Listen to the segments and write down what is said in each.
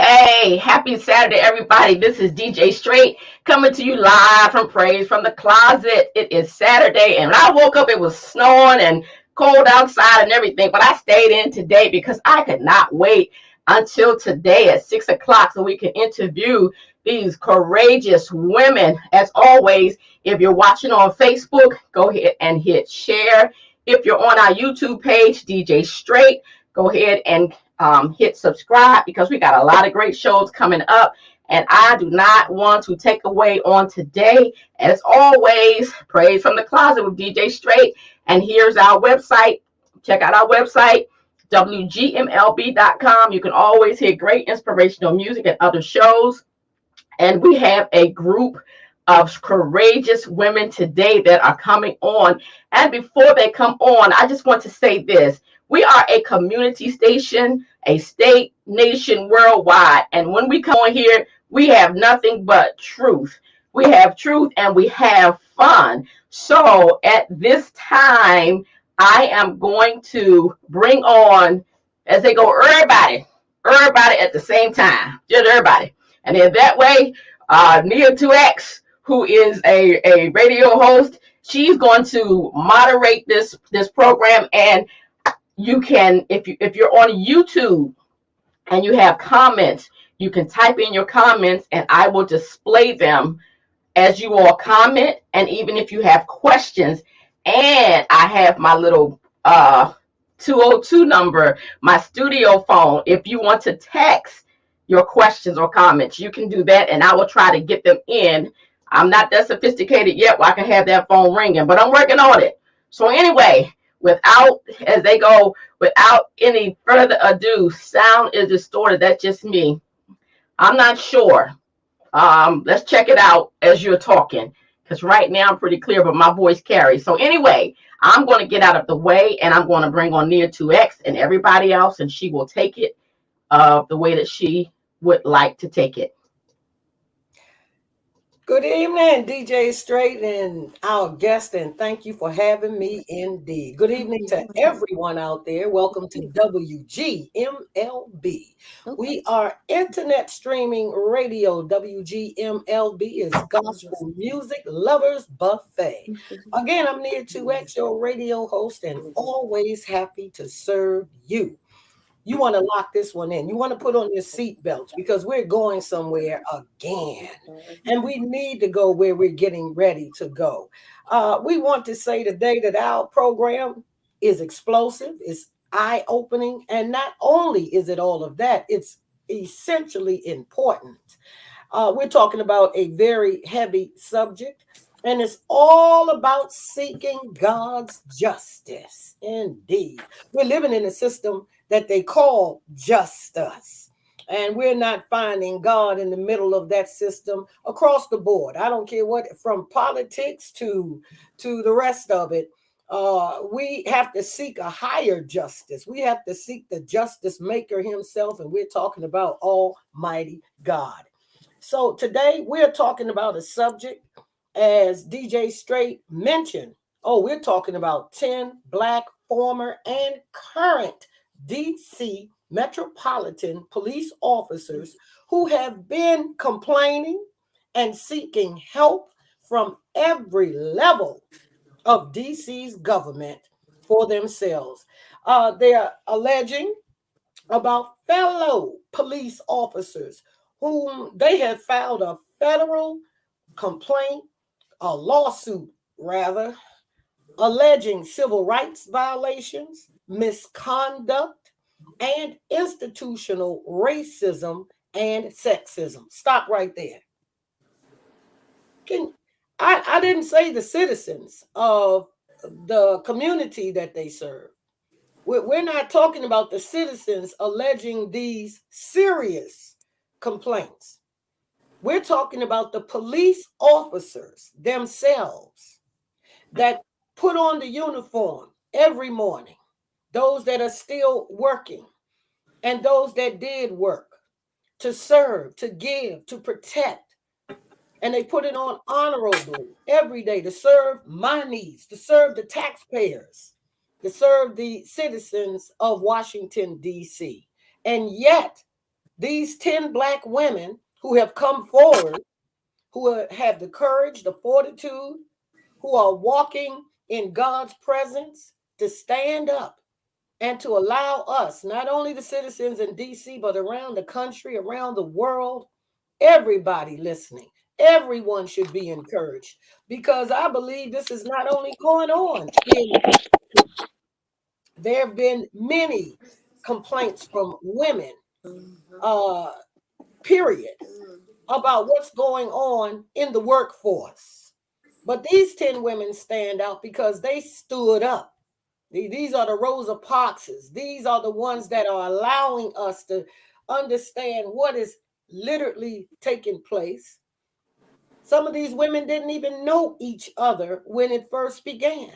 Hey, happy Saturday, everybody. This is DJ Straight coming to you live from Praise from the Closet. It is Saturday, and when I woke up, it was snowing and cold outside and everything, but I stayed in today because I could not wait until today at 6 o'clock so we can interview these courageous women. As always, if you're watching on Facebook, go ahead and hit share. If you're on our YouTube page, DJ Straight, go ahead and hit subscribe because we got a lot of great shows coming up. And I do not want to take away on today. As always, Praise from the Closet with DJ Straight. And here's our website. Check out our website, WGMLB.com. You can always hear great inspirational music and other shows. And we have a group of courageous women today that are coming on. And before they come on, I just want to say this. We are a community station, a state, nation, worldwide. And when we come on here, we have nothing but truth. We have truth and we have fun. So at this time, I am going to bring on, as they go, everybody at the same time, just everybody. And then that way, Nia 2X, who is a radio host, she's going to moderate this program. And you can, if you're on YouTube and you have comments, you can type in your comments and I will display them as you all comment. And even if you have questions, and I have my little 202 number, my studio phone. If you want to text your questions or comments, you can do that and I will try to get them in. I'm not that sophisticated yet where I can have that phone ringing, but I'm working on it. So anyway, without any further ado, sound is distorted. That's just me. I'm not sure. Let's check it out as you're talking, because right now I'm pretty clear, but my voice carries. So anyway, I'm going to get out of the way and I'm going to bring on Nia 2X and everybody else, and she will take it the way that she would like to take it. Good evening, DJ Straight and our guest, and thank you for having me indeed. Good evening to everyone out there. Welcome to WGMLB. We are internet streaming radio. WGMLB is Gospel Music Lovers Buffet. Again, I'm Nia 2X, your radio host, and always happy to serve you. You want to lock this one in. You want to put on your seatbelts because we're going somewhere again. And we need to go where we're getting ready to go. We want to say today that our program is explosive, it's eye-opening, and not only is it all of that, it's essentially important. We're talking about a very heavy subject, and it's all about seeking God's justice. Indeed. We're living in a system that they call justice. And we're not finding God in the middle of that system across the board. I don't care what, from politics to the rest of it. We have to seek a higher justice. We have to seek the justice maker himself, and we're talking about Almighty God. So today we're talking about a subject, as DJ Straight mentioned. Oh, we're talking about 10 Black former and current DC Metropolitan Police officers who have been complaining and seeking help from every level of DC's government for themselves. They are alleging about fellow police officers whom they have filed a federal complaint, a lawsuit rather, alleging civil rights violations, misconduct, and institutional racism and sexism. Stop right there. I didn't say the citizens of the community that they serve. We're not talking about the citizens alleging these serious complaints. We're talking about the police officers themselves that put on the uniform every morning, those that are still working, and those that did work to serve, to give, to protect. And they put it on honorably every day to serve my needs, to serve the taxpayers, to serve the citizens of Washington, D.C. And yet, These 10 Black women who have come forward, who have the courage, the fortitude, who are walking in God's presence to stand up and to allow us, not only the citizens in DC, but around the country, around the world, everybody listening, everyone should be encouraged, because I believe this is not only going on there have been many complaints from women, period, about what's going on in the workforce. But these 10 women stand out because they stood up. These are the Rosa Parkses. These are the ones that are allowing us to understand what is literally taking place. Some of these women didn't even know each other when it first began.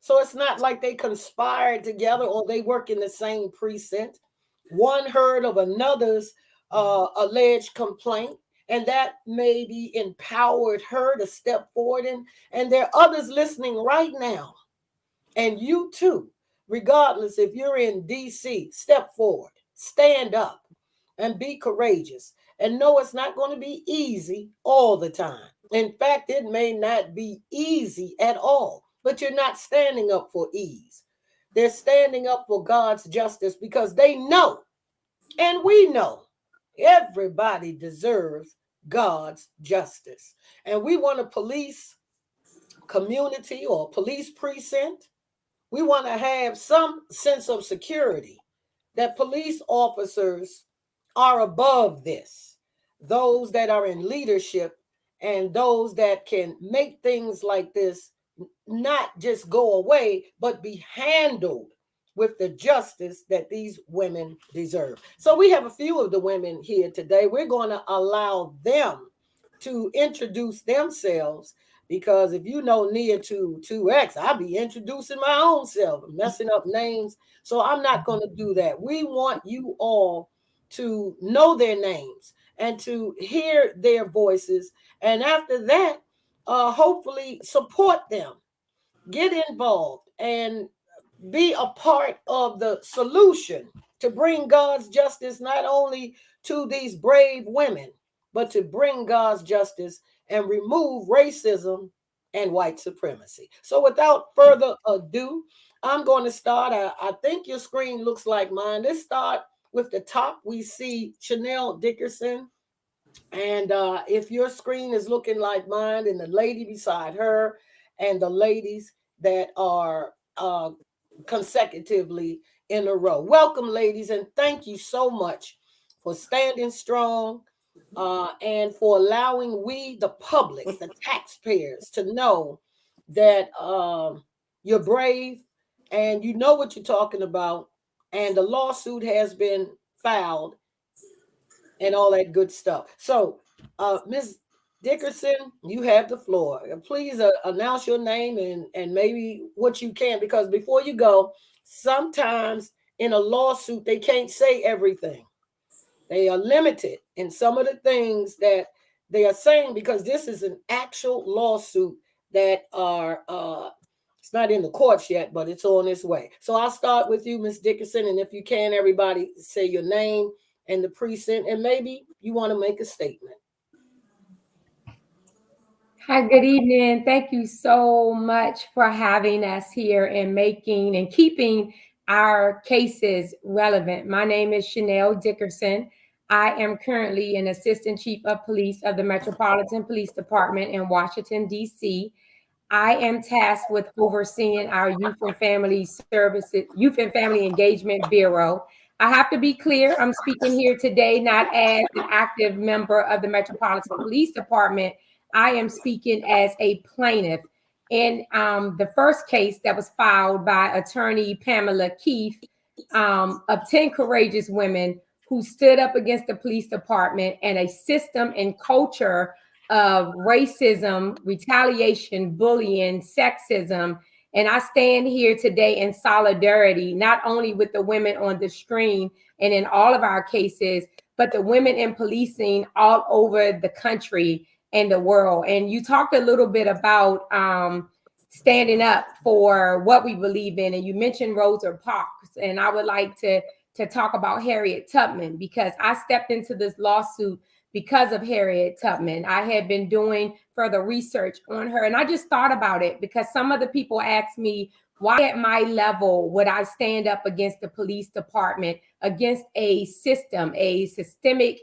So it's not like they conspired together or they work in the same precinct. One heard of another's alleged complaint, and that maybe empowered her to step forward. And there are others listening right now. And you too, regardless if you're in DC, step forward, stand up, and be courageous. And know it's not going to be easy all the time. In fact, it may not be easy at all, but you're not standing up for ease. They're standing up for God's justice because they know, and we know, everybody deserves God's justice. And we want a police community or police precinct. We want to have some sense of security that police officers are above this. Those that are in leadership and those that can make things like this not just go away, but be handled with the justice that these women deserve. So we have a few of the women here today. We're going to allow them to introduce themselves, because if you know Nia 2X, I'll be introducing my own self, messing up names. So I'm not going to do that. We want you all to know their names and to hear their voices. And after that, hopefully support them, get involved, and be a part of the solution to bring God's justice not only to these brave women, but to bring God's justice and remove racism and white supremacy. So without further ado, I'm going to start. I think your screen looks like mine. Let's start with the top. We see Chanel Dickerson. And if your screen is looking like mine, and the lady beside her and the ladies that are consecutively in a row. Welcome, ladies, and thank you so much for standing strong and for allowing we, the public, the taxpayers, to know that you're brave and you know what you're talking about, and the lawsuit has been filed and all that good stuff. So, Ms. Dickerson, you have the floor. Please announce your name and maybe what you can, because before you go, sometimes in a lawsuit, they can't say everything. They are limited in some of the things that they are saying, because this is an actual lawsuit that are, it's not in the courts yet, but it's on its way. So I'll start with you, Ms. Dickerson, and if you can, everybody say your name and the precinct, and maybe you want to make a statement. Hi, good evening. Thank you so much for having us here and making and keeping our cases relevant. My name is Chanel Dickerson. I am currently an Assistant Chief of Police of the Metropolitan Police Department in Washington, D.C. I am tasked with overseeing our Youth and Family Services, Youth and Family Engagement Bureau. I have to be clear, I'm speaking here today not as an active member of the Metropolitan Police Department. I am speaking as a plaintiff in the first case that was filed by attorney Pamela Keefe of 10 courageous women who stood up against the police department and a system and culture of racism, retaliation, bullying, sexism. And I stand here today in solidarity, not only with the women on the stream and in all of our cases, but the women in policing all over the country and the world. And you talked a little bit about standing up for what we believe in, and you mentioned Rosa Parks, and I would like to to talk about Harriet Tubman, because I stepped into this lawsuit because of Harriet Tubman. I had been doing further research on her, and I just thought about it because some of the people asked me, why at my level would I stand up against the police department, against a system, a systemic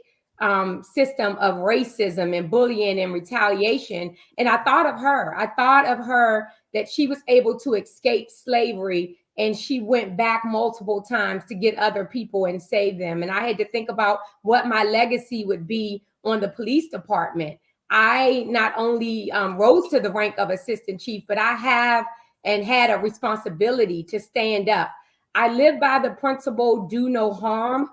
system of racism and bullying and retaliation? And I thought of her. I thought of her, that she was able to escape slavery, and she went back multiple times to get other people and save them. And I had to think about what my legacy would be on the police department. I not only rose to the rank of assistant chief, but I have and had a responsibility to stand up. I live by the principle, do no harm.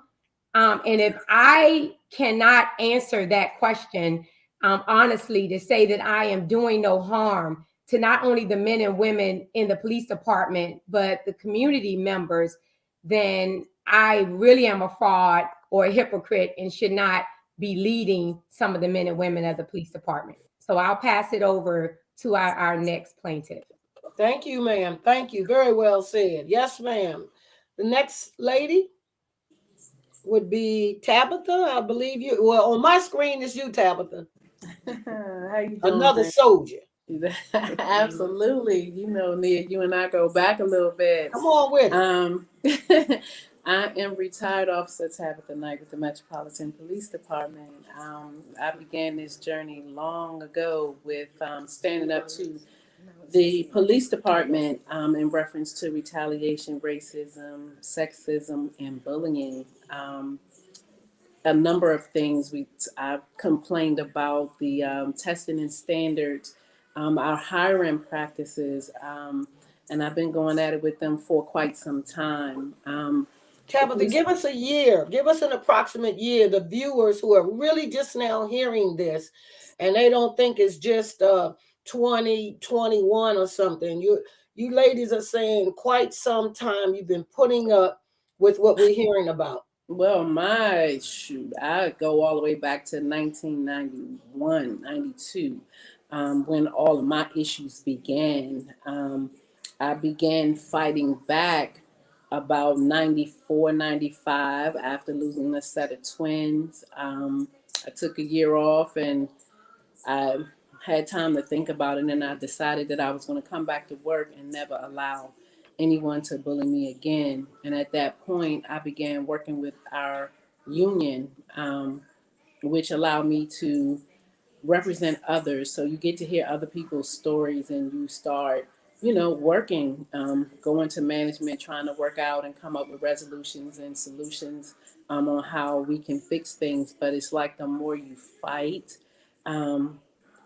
And if I cannot answer that question, honestly, to say that I am doing no harm to not only the men and women in the police department, but the community members, then I really am a fraud or a hypocrite and should not be leading some of the men and women of the police department. So I'll pass it over to our next plaintiff. Thank you, ma'am. Thank you. Very well said. Yes, ma'am. The next lady would be Tabitha. I believe you. Well, on my screen is you, Tabitha. How you doing? Another soldier. Absolutely. You know, Nia, you and I go back a little bit. Come on with it. I am retired Officer Tabitha Knight with the Metropolitan Police Department. I began this journey long ago with standing up to the police department in reference to retaliation, racism, sexism, and bullying. A number of things I've complained about, the testing and standards, our hiring practices, and I've been going at it with them for quite some time. Tabitha, give us a year. Give us an approximate year. The viewers who are really just now hearing this, and they don't think it's just 2021 or something. You ladies are saying quite some time you've been putting up with what we're hearing about. Well, I go all the way back to 1991, 92, when all of my issues began. I began fighting back about 94, 95 after losing a set of twins. I took a year off and I had time to think about it, and I decided that I was going to come back to work and never allow anyone to bully me again. And at that point, I began working with our union, which allowed me to represent others. So you get to hear other people's stories and you start, working, going to management, trying to work out and come up with resolutions and solutions on how we can fix things. But it's like the more you fight,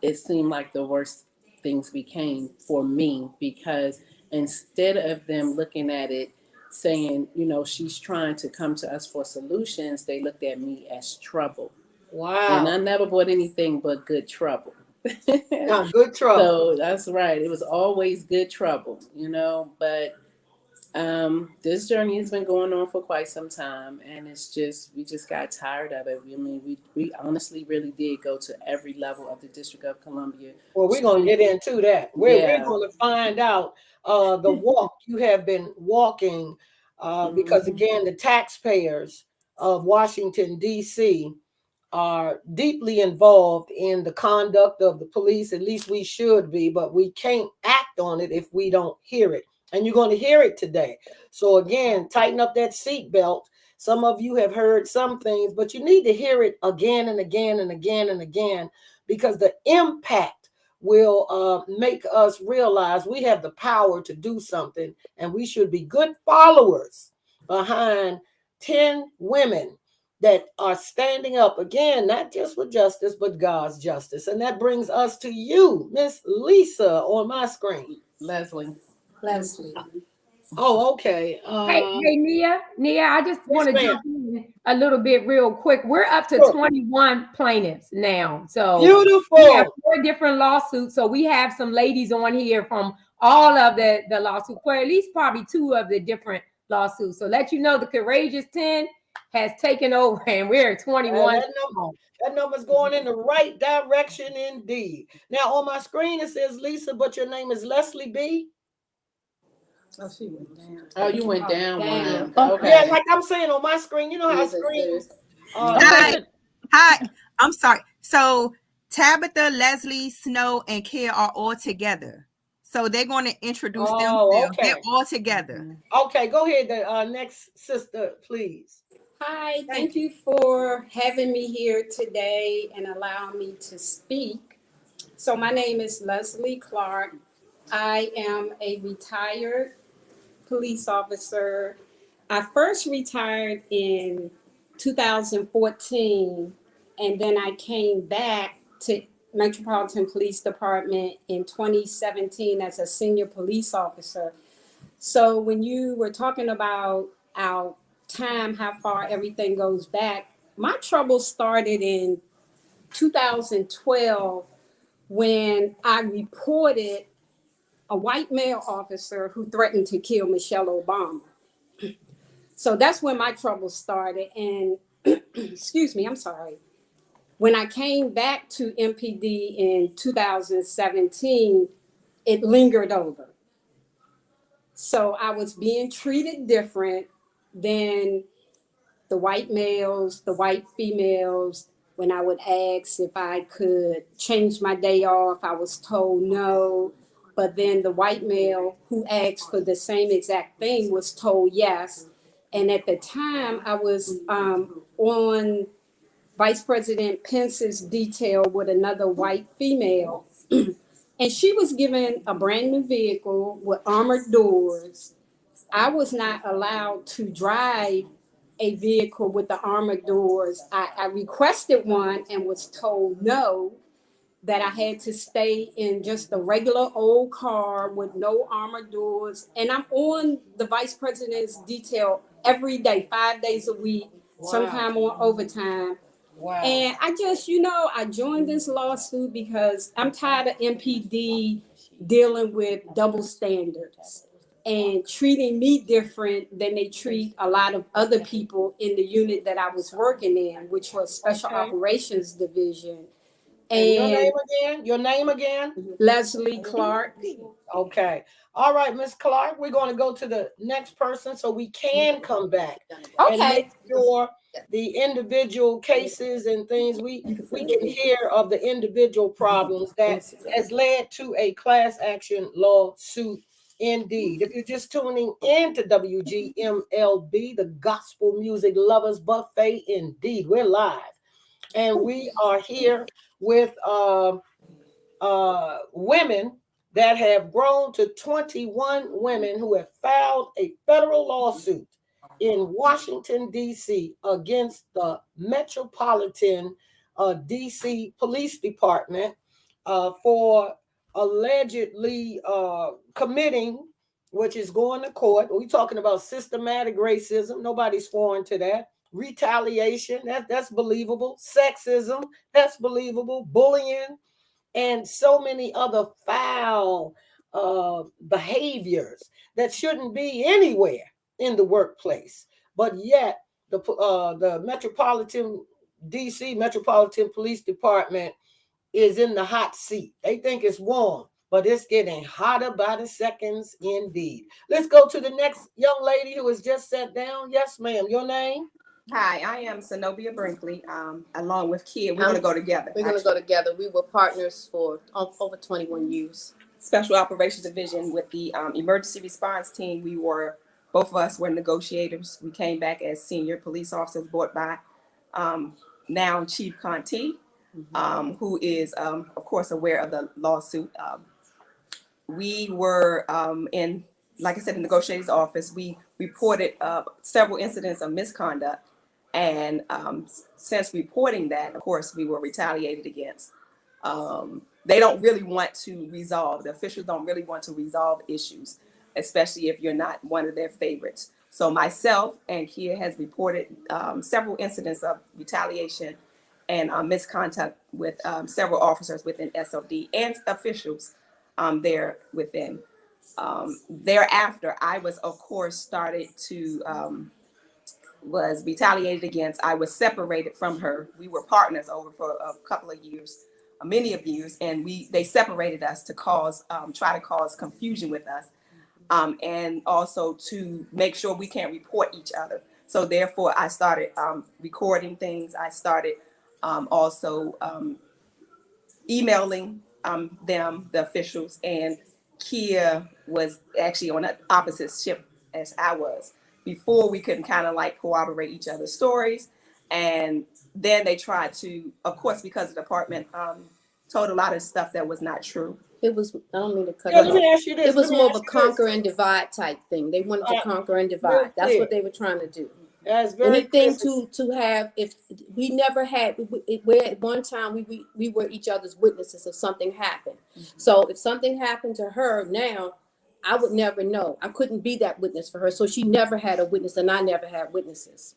it seemed like the worse things became for me, because instead of them looking at it saying, she's trying to come to us for solutions, they looked at me as trouble. Wow. And I never bought anything but good trouble. Good trouble. So that's right. It was always good trouble, but this journey has been going on for quite some time, and we just got tired of it. We honestly really did go to every level of the District of Columbia. Well, we're going to get into that. We're going to find out the walk you have been walking, because again, the taxpayers of Washington, D.C. are deeply involved in the conduct of the police. At least we should be, but we can't act on it if we don't hear it. And you're going to hear it today. So again, tighten up that seatbelt. Some of you have heard some things, but you need to hear it again and again and again and again, because the impact will make us realize we have the power to do something, and we should be good followers behind 10 women that are standing up, again, not just for justice, but God's justice. And that brings us to you, Miss Lisa, on my screen. Leslie. Oh, okay. Hey, Nia, I just want to jump in a little bit real quick. We're up to 21 plaintiffs now. So beautiful. We have 4 different lawsuits. So we have some ladies on here from all of the lawsuits, or at least probably 2 of the different lawsuits. So let you know the Courageous 10 has taken over, and we're 21. That number's going in the right direction indeed. Now on my screen it says Lisa, but your name is Leslie B. Oh, she went down. Oh, you went down Down. one. Okay. Yeah, like I'm saying on my screen, you know how Yes, it screens. is. Hi. I'm sorry. So Tabitha, Leslie, Snow, and Kia are all together. So they're going to introduce themselves. Okay. They're all together. Okay, go ahead. The next sister, please. Hi, thank you for having me here today and allowing me to speak. So my name is Leslie Clark. I am a retired police officer. I first retired in 2014, and then I came back to Metropolitan Police Department in 2017 as a senior police officer. So when you were talking about our time, how far everything goes back, my trouble started in 2012 when I reported a white male officer who threatened to kill Michelle Obama. So that's when my trouble started. And excuse me, I'm sorry. When I came back to MPD in 2017, it lingered over. So I was being treated different than the white males, the white females. When I would ask if I could change my day off, I was told no. But then the white male who asked for the same exact thing was told yes. And at the time, I was on Vice President Pence's detail with another white female. And she was given a brand new vehicle with armored doors. I was not allowed to drive a vehicle with the armored doors. I requested one and was told no, that I had to stay in just a regular old car with no armored doors. And I'm on the vice president's detail every day, 5 days a week, sometime on overtime. Wow. And I just, I joined this lawsuit because I'm tired of MPD dealing with double standards and treating me different than they treat a lot of other people in the unit that I was working in, which was Special Operations Division. And your name again? Leslie Clark. Okay. All right, Miss Clark, we're going to go to the next person so we can come back and make sure the individual cases and things we can hear of the individual problems that has led to a class action lawsuit. Indeed. If you're just tuning in to WGMLB, the Gospel Music Lovers Buffet, indeed, we're live. And we are here with women that have grown to 21 women who have filed a federal lawsuit in Washington, D.C. against the Metropolitan D.C. Police Department for allegedly committing, which is going to court. We're talking about systematic racism. Nobody's foreign to that. Retaliation, that's believable. Sexism, that's believable. Bullying, and so many other foul behaviors that shouldn't be anywhere in the workplace. But yet, the Metropolitan DC Metropolitan Police Department is in the hot seat. They think it's warm, but it's getting hotter by the seconds indeed. Let's go to the next young lady who has just sat down. Yes, ma'am. Your name? Hi, I am Zenobia Brinkley, along with Kia. We're going to go together. We're going to go together. We were partners for over 21 years. Special Operations Division with the emergency response team. Both of us were negotiators. We came back as senior police officers brought by now Chief Conti, who is, of course, aware of the lawsuit. We were in, like I said, the negotiator's office. We reported several incidents of misconduct. And since reporting that, of course, we were retaliated against. They don't really want to resolve, the officials don't really want to resolve issues, especially if you're not one of their favorites. So myself and Kia has reported several incidents of retaliation and misconduct with several officers within SOD and officials there within. Thereafter, I was, of course, started to was retaliated against. I was separated from her. We were partners over for a couple of years, many of years, and they separated us to try to cause confusion with us. and also to make sure we can't report each other. So therefore, I started recording things. I started also emailing them, the officials, and Kia was actually on an opposite ship as I was. Before, we couldn't kind of like corroborate each other's stories. And then they tried to, of course, because the department told a lot of stuff that was not true. It was, I don't mean to cut Yeah, you let me off. ask you this. It was let me more of ask a you this. conquer and divide type thing. They wanted to conquer and real divide. That's clear. what they were trying to do. That's very Anything clear. to have, if we never had, we at one time we were each other's witnesses if something happened. So if something happened to her now, I would never know. I couldn't be that witness for her. So she never had a witness and I never had witnesses.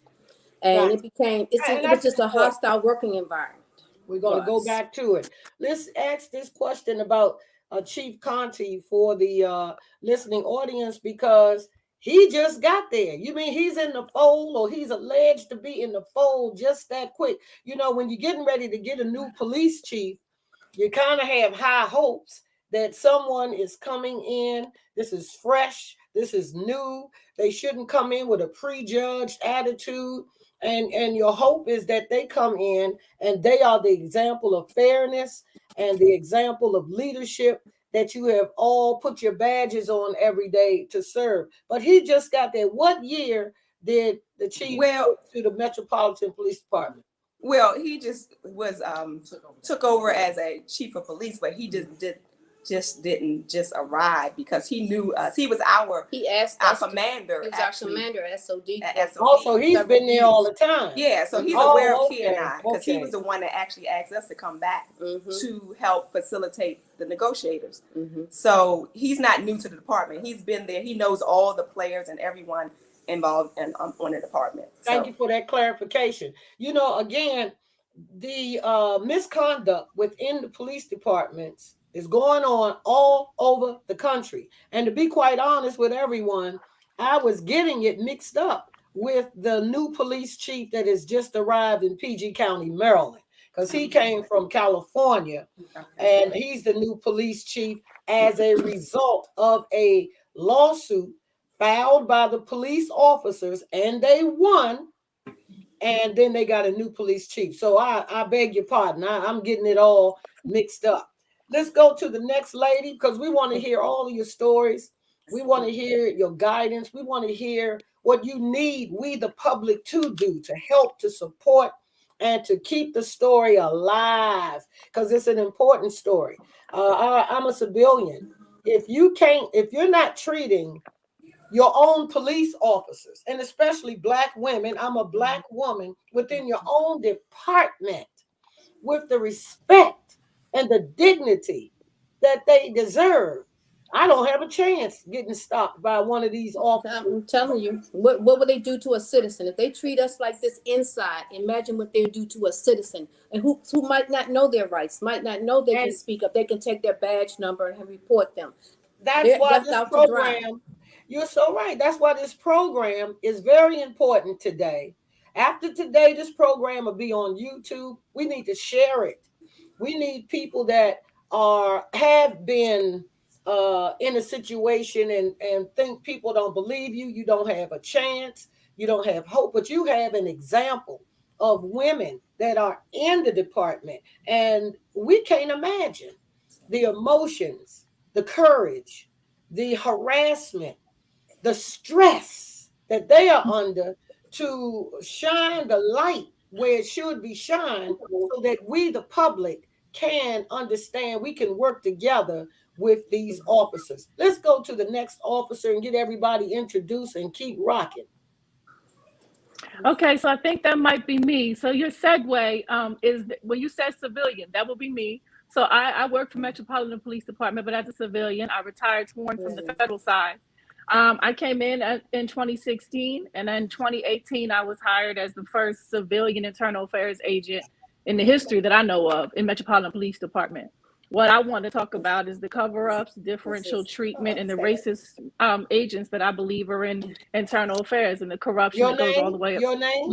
And Right. it became, And it was that's just a important. hostile working environment. We're going to go Was. back to it. Let's ask this question about Chief Conti for the listening audience, because he just got there. You mean he's in the fold, or he's alleged to be in the fold just that quick? You know, when you're getting ready to get a new police chief, you kind of have high hopes that someone is coming in. This is fresh. This is new. They shouldn't come in with a prejudged attitude. And your hope is that they come in and they are the example of fairness and the example of leadership that you have all put your badges on every day to serve. But he just got there. What year did the chief go to the Metropolitan Police Department? Well, he just was took over as a chief of police, but he didn't just arrive because he knew us. He was our commander. He was our commander at SOD. Also, he's been there all the time. Yeah, so he's aware of okay, Kia and I, because he okay. was the one that actually asked us to come back to help facilitate the negotiators. So he's not new to the department. He's been there. He knows all the players and everyone involved in, on the department. Thank you for that clarification. You know, again, the misconduct within the police departments is going on all over the country. And to be quite honest with everyone, I was getting it mixed up with the new police chief that has just arrived in PG County, Maryland, because he came from California, and he's the new police chief as a result of a lawsuit filed by the police officers, and they won, and then they got a new police chief. So I beg your pardon. I'm getting it all mixed up. Let's go to the next lady, because we want to hear all of your stories. We want to hear your guidance. We want to hear what you need we, the public, to do to help, to support, and to keep the story alive, because it's an important story. I'm a civilian. If you're not treating your own police officers, and especially Black women, I'm a Black woman, within your own department with the respect and the dignity that they deserve, I don't have a chance getting stopped by one of these officers. I'm telling you, what would they do to a citizen? If they treat us like this inside, imagine what they do to a citizen, and who might not know their rights, might not know they can speak up. They can take their badge number and report them. That's why this program, you're so right. That's why this program is very important today. After today, this program will be on YouTube. We need to share it. We need people that have been in a situation and think people don't believe you. You don't have a chance. You don't have hope, but you have an example of women that are in the department. And we can't imagine the emotions, the courage, the harassment, the stress that they are under to shine the light where it should be shined, so that we, the public, can understand we can work together with these officers. Let's go to the next officer and get everybody introduced and keep rocking. Okay, so I think that might be me. So your segue is when you said civilian, that will be me. So I work for Metropolitan Police Department, but as a civilian, I retired sworn from the federal side. I came in 2016, and then 2018, I was hired as the first civilian internal affairs agent in the history that I know of in Metropolitan Police Department. What I want to talk about is the cover-ups, differential treatment, and the racist agents that I believe are in internal affairs, and the corruption that goes all the way up. Your name?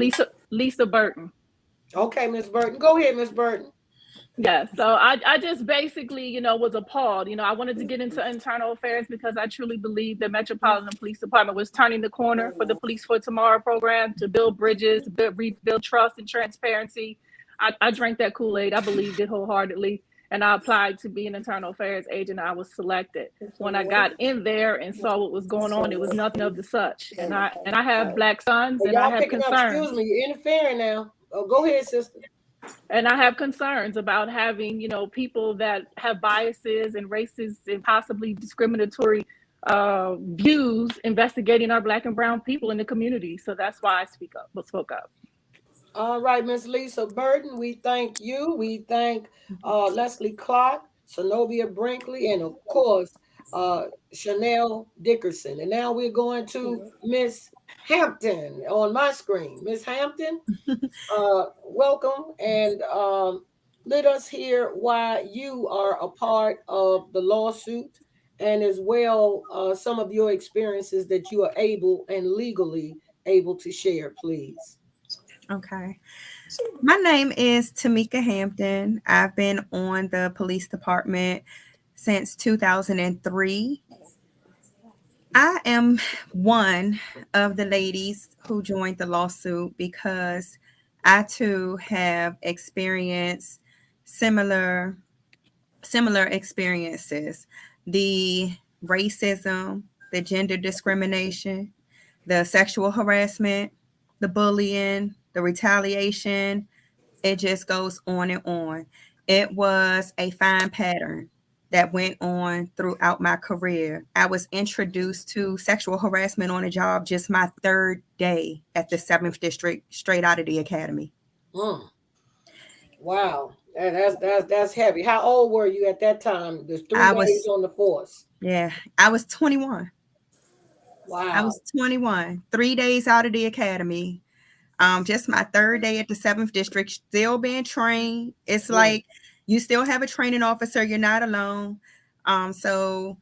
Lisa Burton. Okay, Ms. Burton. Go ahead, Ms. Burton. Yeah, so I just basically, was appalled. I wanted to get into internal affairs because I truly believe the Metropolitan Police Department was turning the corner for the Police for Tomorrow program to build bridges, to rebuild trust and transparency. I drank that Kool-Aid. I believed it wholeheartedly. And I applied to be an internal affairs agent. I was selected. When I got in there and saw what was going on, it was nothing of the such. And I have Black sons, Well, and I y'all have picking up, concerns. excuse me, you're interfering now. Oh, go ahead, sister. And I have concerns about having, people that have biases and racist and possibly discriminatory views investigating our Black and brown people in the community. So that's why I spoke up. All right, Miss Lisa Burton, we thank you. We thank Leslie Clark, Zenobia Brinkley, and of course, Chanel Dickerson. And now we're going to Miss Hampton on my screen. Miss Hampton, welcome, and let us hear why you are a part of the lawsuit, and as well some of your experiences that you are able and legally able to share, please. Okay. My name is Tamika Hampton. I've been on the police department since 2003. I am one of the ladies who joined the lawsuit because I too have experienced similar experiences. The racism, the gender discrimination, the sexual harassment, the bullying, the retaliation, it just goes on and on. It was a fine pattern that went on throughout my career. I was introduced to sexual harassment on a job just my third day at the 7th District, straight out of the academy. Wow, that's heavy. How old were you at that time? There's 3 days on the force. Yeah, I was 21. Wow. I was 21, 3 days out of the academy. Just my third day at the 7th District, still being trained. It's like you still have a training officer. You're not alone. So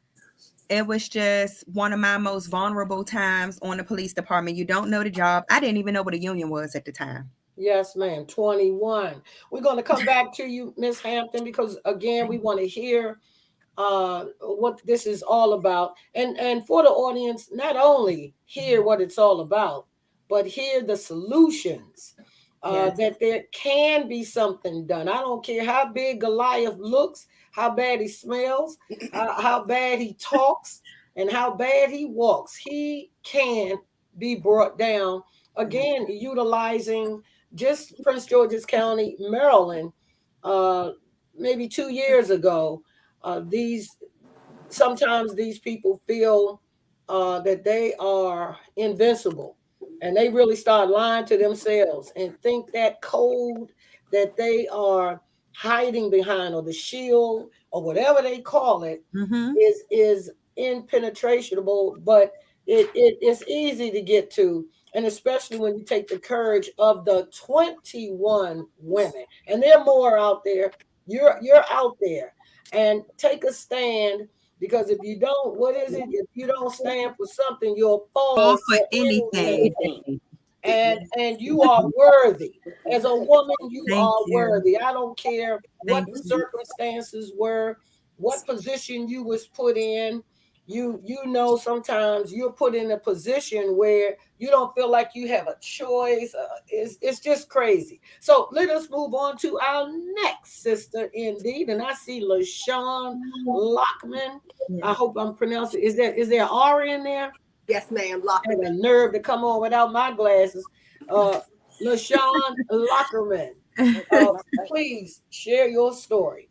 it was just one of my most vulnerable times on the police department. You don't know the job. I didn't even know what a union was at the time. Yes, ma'am. 21. We're going to come back to you, Miss Hampton, because again, we want to hear what this is all about. And for the audience, not only hear what it's all about, but hear the solutions. That there can be something done. I don't care how big Goliath looks, how bad he smells, how bad he talks, and how bad he walks. He can be brought down. Again, utilizing just Prince George's County, Maryland, maybe 2 years ago. Sometimes these people feel that they are invincible. And they really start lying to themselves and think that code that they are hiding behind, or the shield, or whatever they call it, is impenetrable, but it's easy to get to. And especially when you take the courage of the 21 women, and there are more out there, you're out there, and take a stand. Because if you don't, what is it? If you don't stand for something, you'll fall for anything. And you are worthy. As a woman, you are worthy. I don't care what the circumstances were, what position you was put in. You know, sometimes you're put in a position where you don't feel like you have a choice. It's just crazy. So let us move on to our next sister, indeed. And I see LaShawn Lockman. I hope I'm pronouncing. Is there an R in there? Yes, ma'am. I have a nerve to come on without my glasses. LaShawn Lockerman, please share your story.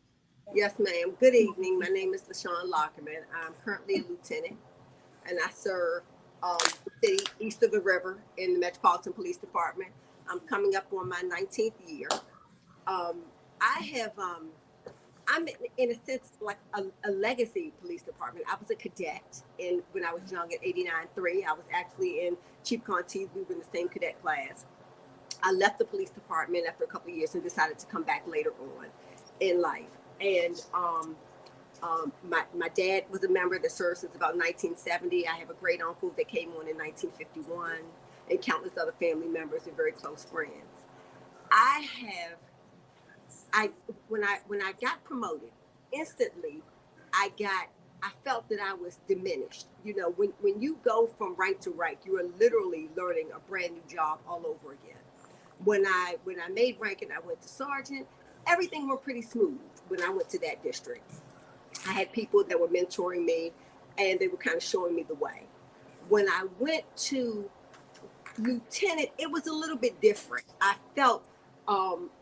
Yes, ma'am. Good evening. My name is LaShawn Lockerman. I'm currently a lieutenant, and I serve the city east of the river in the Metropolitan Police Department. I'm coming up on my 19th year. I'm in a sense like a legacy police department. I was a cadet, and when I was young at 89-3, I was actually in Chief Conte's. We were in the same cadet class. I left the police department after a couple of years and decided to come back later on in life. And my dad was a member that served since about 1970. I have a great uncle that came on in 1951, and countless other family members and very close friends. I when I got promoted, instantly I felt that I was diminished. You know, when you go from rank to rank, you are literally learning a brand new job all over again. When I made rank and I went to sergeant, everything went pretty smooth when I went to that district. I had people that were mentoring me and they were kind of showing me the way. When I went to lieutenant, it was a little bit different. I felt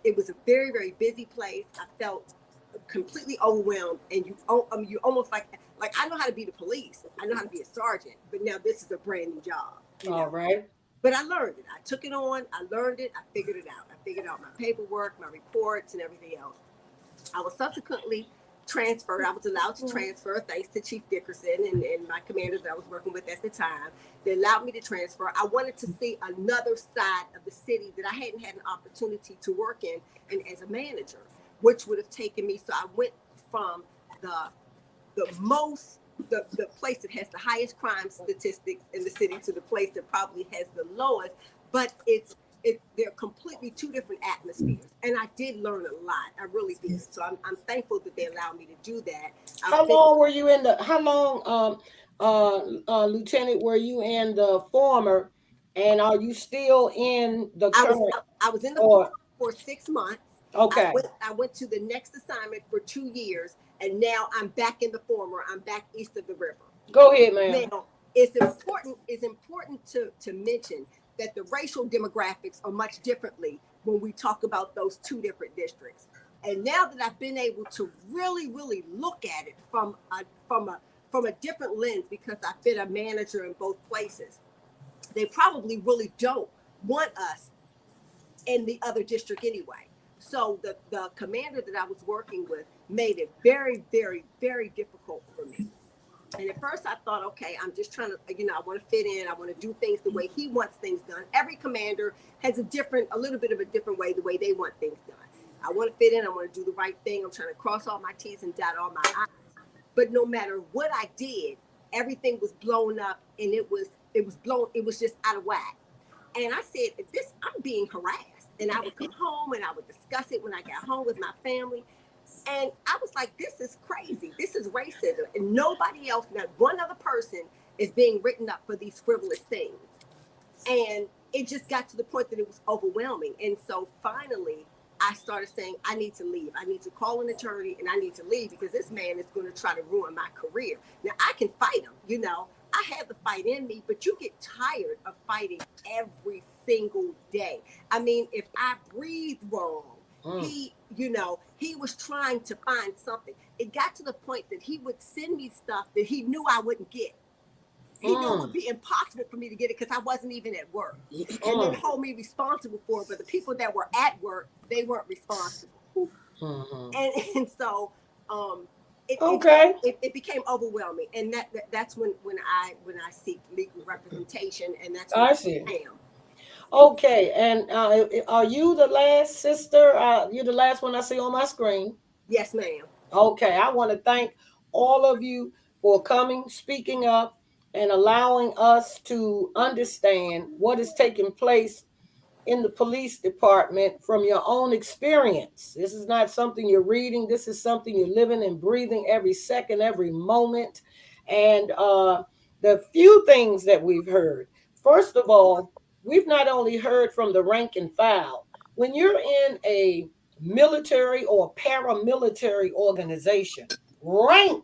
it was a very, very busy place. I felt completely overwhelmed, and you almost like I know how to be the police. I know how to be a sergeant, but now this is a brand new job. All right. But I learned it. I took it on. I learned it. I figured it out. I figured out my paperwork, my reports, and everything else. I was subsequently transferred. I was allowed to transfer thanks to Chief Dickerson and my commander that I was working with at the time. They allowed me to transfer. I wanted to see another side of the city that I hadn't had an opportunity to work in and as a manager, which would have taken me. So I went from the place that has the highest crime statistics in the city to the place that probably has the lowest, but they're completely two different atmospheres. And I did learn a lot. I really did. So I'm thankful that they allowed me to do that. How long were you Lieutenant, were you in the former, and are you still in the current? I was in the former for 6 months. Okay. I went to the next assignment for 2 years, and now I'm back in the former. I'm back east of the river. Go ahead, ma'am. Now, it's important to mention that the racial demographics are much differently when we talk about those two different districts. And now that I've been able to really, really look at it from a different lens, because I've been a manager in both places, they probably really don't want us in the other district anyway. So the commander that I was working with made it very, very, very difficult for me. And at first I thought, okay, I'm just trying to, I want to fit in. I want to do things the way he wants things done. Every commander has a little bit of a different way, the way they want things done. I want to fit in. I want to do the right thing. I'm trying to cross all my T's and dot all my I's. But no matter what I did, everything was blown up, and it was just out of whack. And I said, I'm being harassed. And I would come home and I would discuss it when I got home with my family. And I was like, this is crazy. This is racism. And nobody else, not one other person, is being written up for these frivolous things. And it just got to the point that it was overwhelming. And so finally, I started saying, I need to leave. I need to call an attorney, and I need to leave because this man is going to try to ruin my career. Now, I can fight him, I have the fight in me, but you get tired of fighting every single day. I mean, if I breathe wrong, he was trying to find something. It got to the point that he would send me stuff that he knew I wouldn't get. He knew it would be impossible for me to get it because I wasn't even at work. And then hold me responsible for it. But the people that were at work, they weren't responsible. And so it became overwhelming. And that's when I seek legal representation, and that's what I am. Okay, and are you the last sister? You're the last one I see on my screen. Yes, ma'am. Okay, I want to thank all of you for coming, speaking up, and allowing us to understand what is taking place in the police department from your own experience. This is not something you're reading. This is something you're living and breathing every second, every moment. And the few things that we've heard, first of all, we've not only heard from the rank and file. When you're in a military or paramilitary organization, rank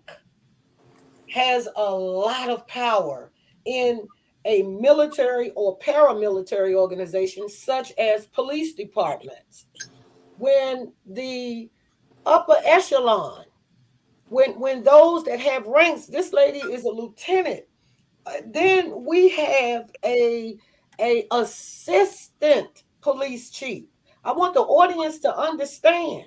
has a lot of power in a military or paramilitary organization, such as police departments. When the upper echelon, when those that have ranks, this lady is a lieutenant, then we have a assistant police chief. I want the audience to understand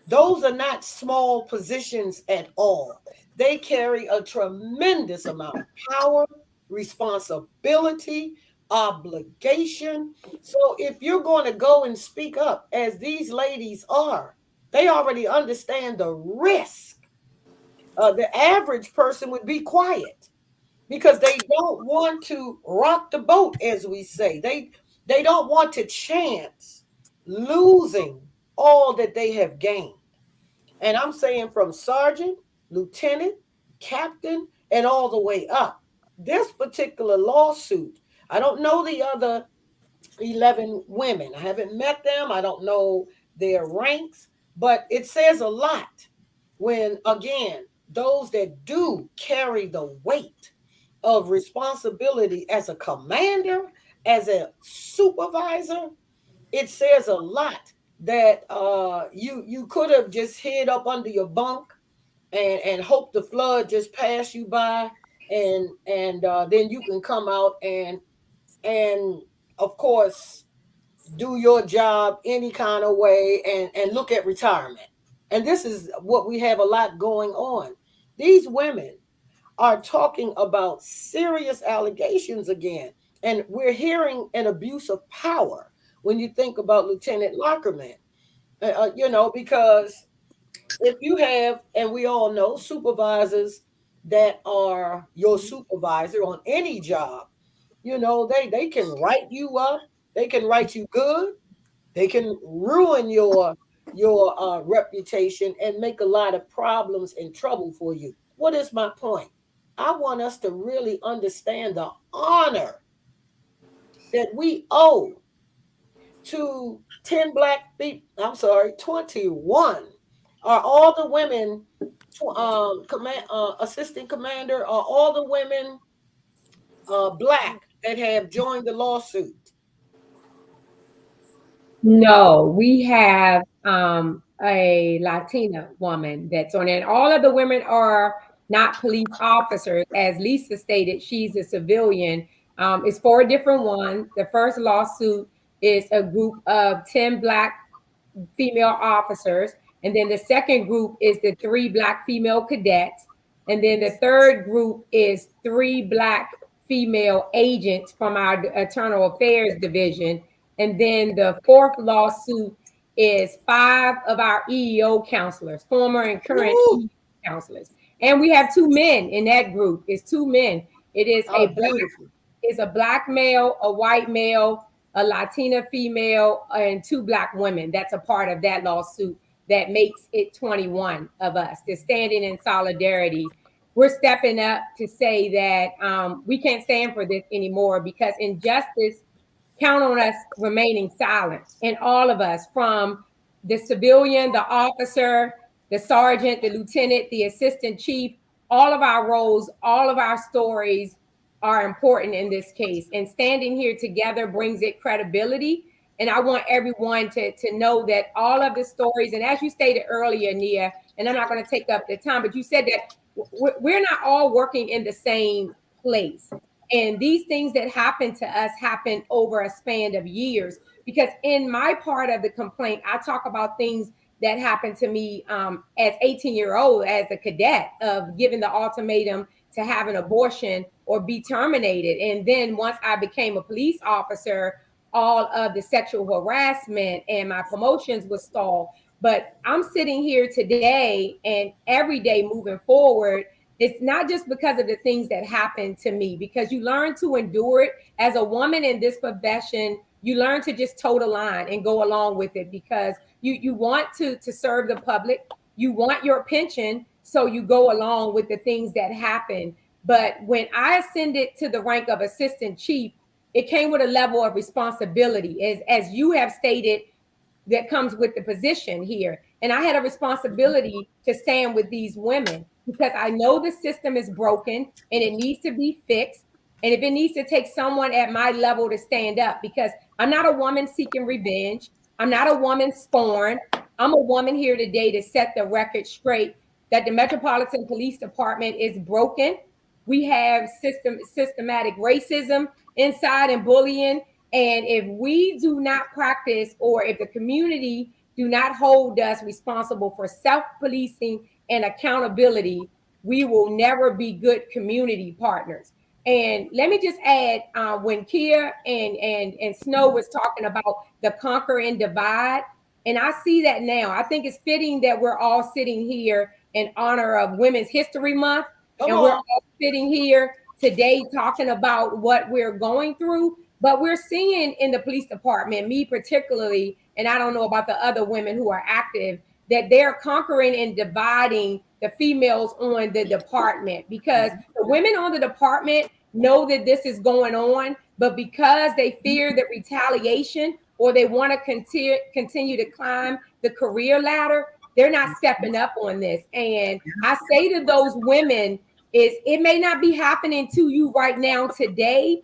those are not small positions at all. They carry a tremendous amount of power, responsibility, obligation. So if you're going to go and speak up, as these ladies are, they already understand the risk. The average person would be quiet because they don't want to rock the boat, as we say. They don't want to chance losing all that they have gained. And I'm saying from sergeant, lieutenant, captain, and all the way up. This particular lawsuit, I don't know the other 11 women. I haven't met them. I don't know their ranks, but it says a lot when, again, those that do carry the weight of responsibility as a commander, as a supervisor, it says a lot that you could have just hid up under your bunk and hope the flood just pass you by, and then you can come out and of course do your job any kind of way and look at retirement. And this is what we have a lot going on. These women are talking about serious allegations again. And we're hearing an abuse of power when you think about Lieutenant Lockerman, because if you have, and we all know, supervisors that are your supervisor on any job, they can write you up, they can write you good, they can ruin your reputation and make a lot of problems and trouble for you. What is my point? I want us to really understand the honor that we owe to 10 black people. I'm sorry, 21. Are all the women assistant commander, are all the women black that have joined the lawsuit? No, we have a Latina woman that's on it. All of the women are not police officers. As Lisa stated, she's a civilian. It's 4 different ones. The first lawsuit is a group of 10 black female officers. And then the second group is the 3 black female cadets. And then the third group is 3 black female agents from our internal affairs division. And then the 4th lawsuit is 5 of our EEO counselors, former and current EEO counselors. And we have 2 men in that group. It's 2 men. It is a black male, a white male, a Latina female, and 2 black women. That's a part of that lawsuit that makes it 21 of us. They're standing in solidarity. We're stepping up to say that we can't stand for this anymore, because injustice, count on us remaining silent. And all of us, from the civilian, the officer, the sergeant, the lieutenant, the assistant chief, all of our roles, all of our stories are important in this case. And standing here together brings it credibility. And I want everyone to know that all of the stories, and as you stated earlier, Nia, and I'm not going to take up the time, but you said that we're not all working in the same place. And these things that happen to us happen over a span of years. Because in my part of the complaint, I talk about things that happened to me as 18-year-old, as a cadet, of giving the ultimatum to have an abortion or be terminated. And then once I became a police officer, all of the sexual harassment and my promotions was stalled. But I'm sitting here today and every day moving forward. It's not just because of the things that happened to me, because you learn to endure it. As a woman in this profession, you learn to just toe the line and go along with it, because you want to serve the public. You want your pension, so you go along with the things that happen. But when I ascended to the rank of assistant chief, it came with a level of responsibility, as you have stated, that comes with the position here. And I had a responsibility to stand with these women, because I know the system is broken and it needs to be fixed. And if it needs to take someone at my level to stand up, because I'm not a woman seeking revenge. I'm not a woman scorned. I'm a woman here today to set the record straight that the Metropolitan Police Department is broken. We have systematic racism inside and bullying. And if we do not practice, or if the community do not hold us responsible for self-policing and accountability, we will never be good community partners. And let me just add, when Kia and Snow was talking about the conquer and divide, and I see that now. I think it's fitting that we're all sitting here in honor of Women's History Month. We're all sitting here today talking about what we're going through. But we're seeing in the police department, me particularly, and I don't know about the other women who are active, that they're conquering and dividing the females on the department, because the women on the department know that this is going on, but because they fear the retaliation or they want to continue to climb the career ladder, they're not stepping up on this. And I say to those women, is it may not be happening to you right now today,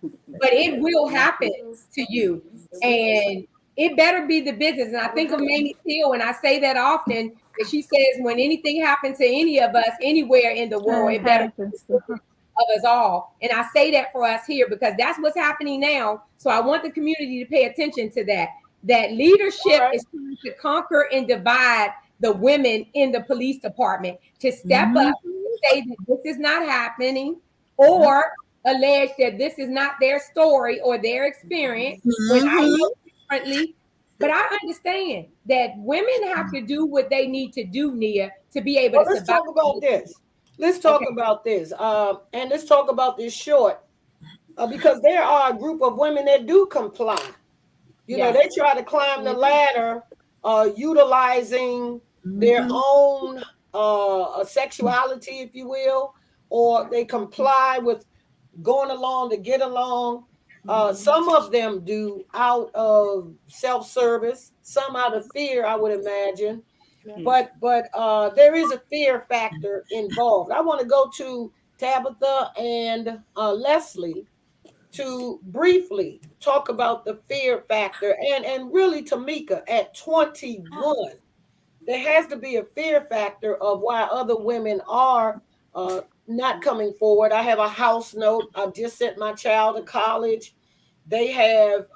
but it will happen to you. And it better be the business. And I think of Mamie Till, and I say that often, that she says when anything happens to any of us anywhere in the world, it better be of us all. And I say that for us here because that's what's happening now. So I want the community to pay attention to that. That leadership is trying to conquer and divide the women in the police department, to step up and say that this is not happening, or allege that this is not their story or their experience, when I know differently. But I understand that women have to do what they need to do, Nia, to be able to survive. Let's talk about this. Let's talk about this. And let's talk about this short, because there are a group of women that do comply. You know, they try to climb the ladder utilizing their own sexuality, if you will, or they comply with going along to get along. Some of them do out of self-service, some out of fear, I would imagine. But there is a fear factor involved. I want to go to Tabitha and Leslie to briefly talk about the fear factor. And really, Tamika, at 21, there has to be a fear factor of why other women are not coming forward. I have a house note. I've just sent my child to college. They have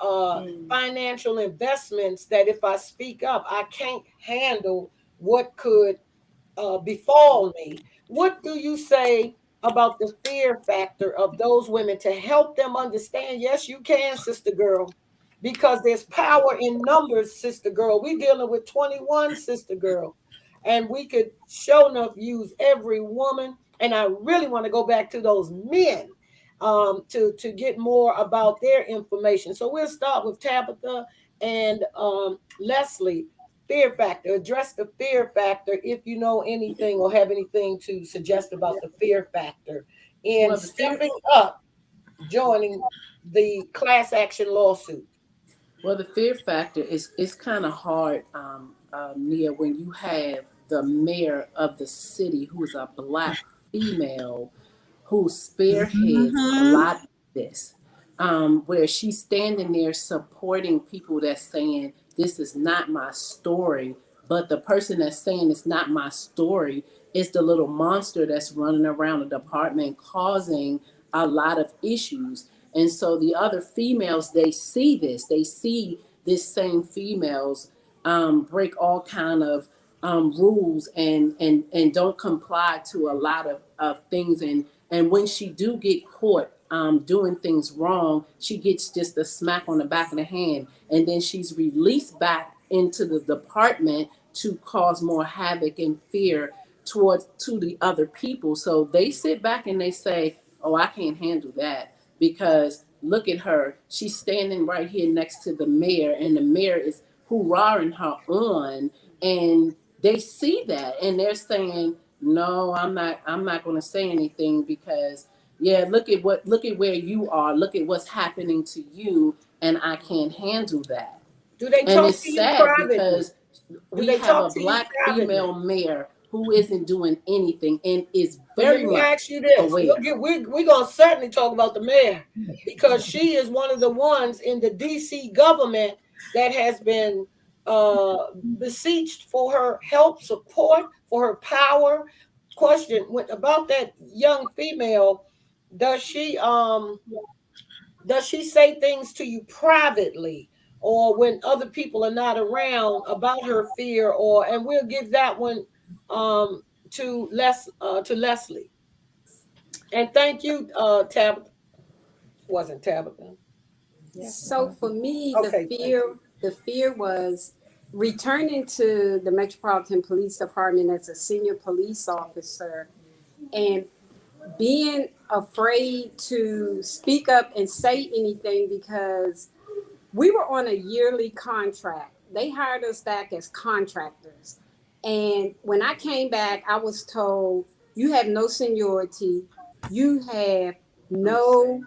financial investments that if I speak up, I can't handle what could befall me. What do you say about the fear factor of those women to help them understand, yes, you can, sister girl, because there's power in numbers, sister girl. We're dealing with 21, sister girl, and we could show enough use every woman. And I really want to go back to those men to get more about their information. So we'll start with Tabitha and Leslie. Fear factor. Address the fear factor if you know anything or have anything to suggest about the fear factor in stepping up, joining the class action lawsuit. Well, the fear factor is kind of hard, Nia, when you have the mayor of the city who is a Black female who spearheads a lot of this, where she's standing there supporting people that's saying, this is not my story, but the person that's saying it's not my story is the little monster that's running around the department causing a lot of issues. And so the other females, they see this same females break all kind of rules and don't comply to a lot of things. And when she do get caught doing things wrong, she gets just a smack on the back of the hand, and then she's released back into the department to cause more havoc and fear to the other people. So they sit back and they say, oh, I can't handle that, because look at her, she's standing right here next to the mayor, and the mayor is hoorahing her on, and they see that and they're saying, no, I'm not going to say anything, because look at where you are, look at what's happening to you, and I can't handle that. Do they talk and it's to you sad privately? because we have a Black female mayor who isn't doing anything and is very much ask you this. aware. We're going to certainly talk about the mayor, because she is one of the ones in the DC government that has been beseeched for her help, support, for her power. Question about that young female: does she say things to you privately, or when other people are not around, about her fear? And we'll give that one to Leslie. And thank you, Tabitha. Wasn't Tabitha? So for me, the fear was returning to the Metropolitan Police Department as a senior police officer and being afraid to speak up and say anything, because we were on a yearly contract. They hired us back as contractors. And when I came back, I was told, you have no seniority. You have no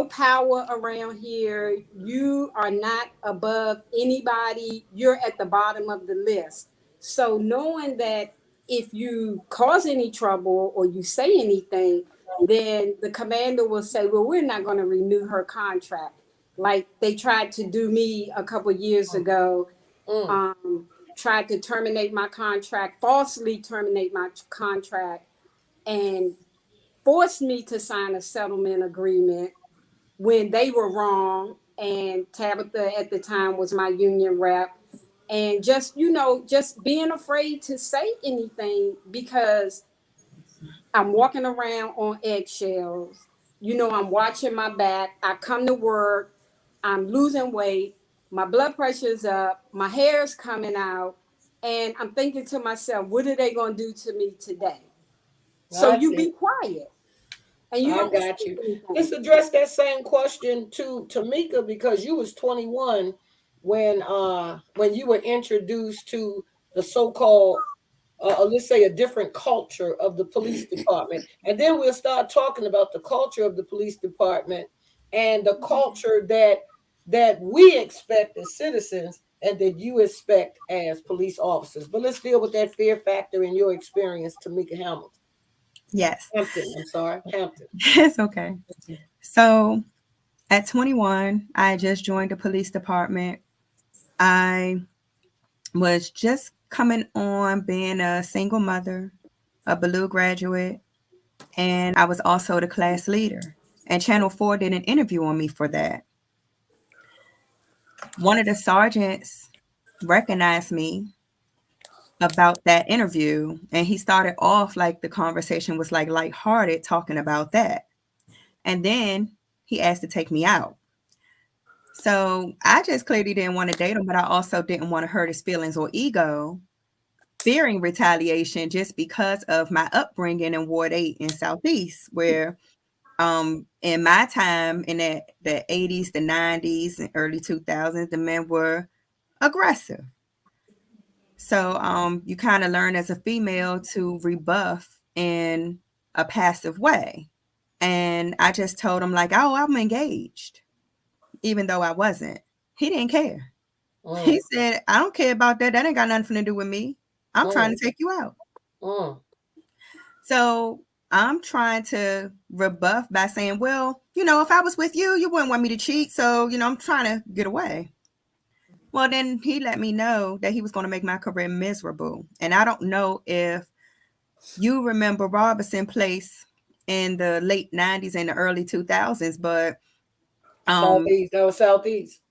power around here. You are not above anybody. You're at the bottom of the list. So knowing that if you cause any trouble or you say anything, then the commander will say, well, we're not going to renew her contract. Like they tried to do me a couple years ago, tried to terminate my contract, falsely terminate my contract, and forced me to sign a settlement agreement when they were wrong. And Tabitha at the time was my union rep. And just, just being afraid to say anything because I'm walking around on eggshells. I'm watching my back. I come to work. I'm losing weight. My blood pressure's up. My hair's coming out. And I'm thinking to myself, what are they going to do to me today? So you be quiet. And you don't got you. Let's address that same question to Tamika, because you was 21 when you were introduced to the so-called let's say a different culture of the police department. And then we'll start talking about the culture of the police department and the culture that we expect as citizens and that you expect as police officers. But let's deal with that fear factor in your experience, Tamika Hamilton. Yes. Hampton. It's okay. So at 21, I just joined the police department. I was just coming on being a single mother, a Ballou graduate, and I was also the class leader. And Channel 4 did an interview on me for that. One of the sergeants recognized me about that interview, and he started off like the conversation was like lighthearted, talking about that. And then he asked to take me out. So I just clearly didn't want to date him, but I also didn't want to hurt his feelings or ego, fearing retaliation just because of my upbringing in Ward 8 in Southeast, where in my time in the 80s, the 90s, and early 2000s, the men were aggressive. So you kind of learn as a female to rebuff in a passive way. And I just told him like, oh, I'm engaged, even though I wasn't. He didn't care. He said, I don't care about that. That ain't got nothing to do with me. I'm trying to take you out. So I'm trying to rebuff by saying, well, if I was with you, you wouldn't want me to cheat. So, I'm trying to get away. Well, then he let me know that he was going to make my career miserable. And I don't know if you remember Robertson Place in the late 90s and the early 2000s, but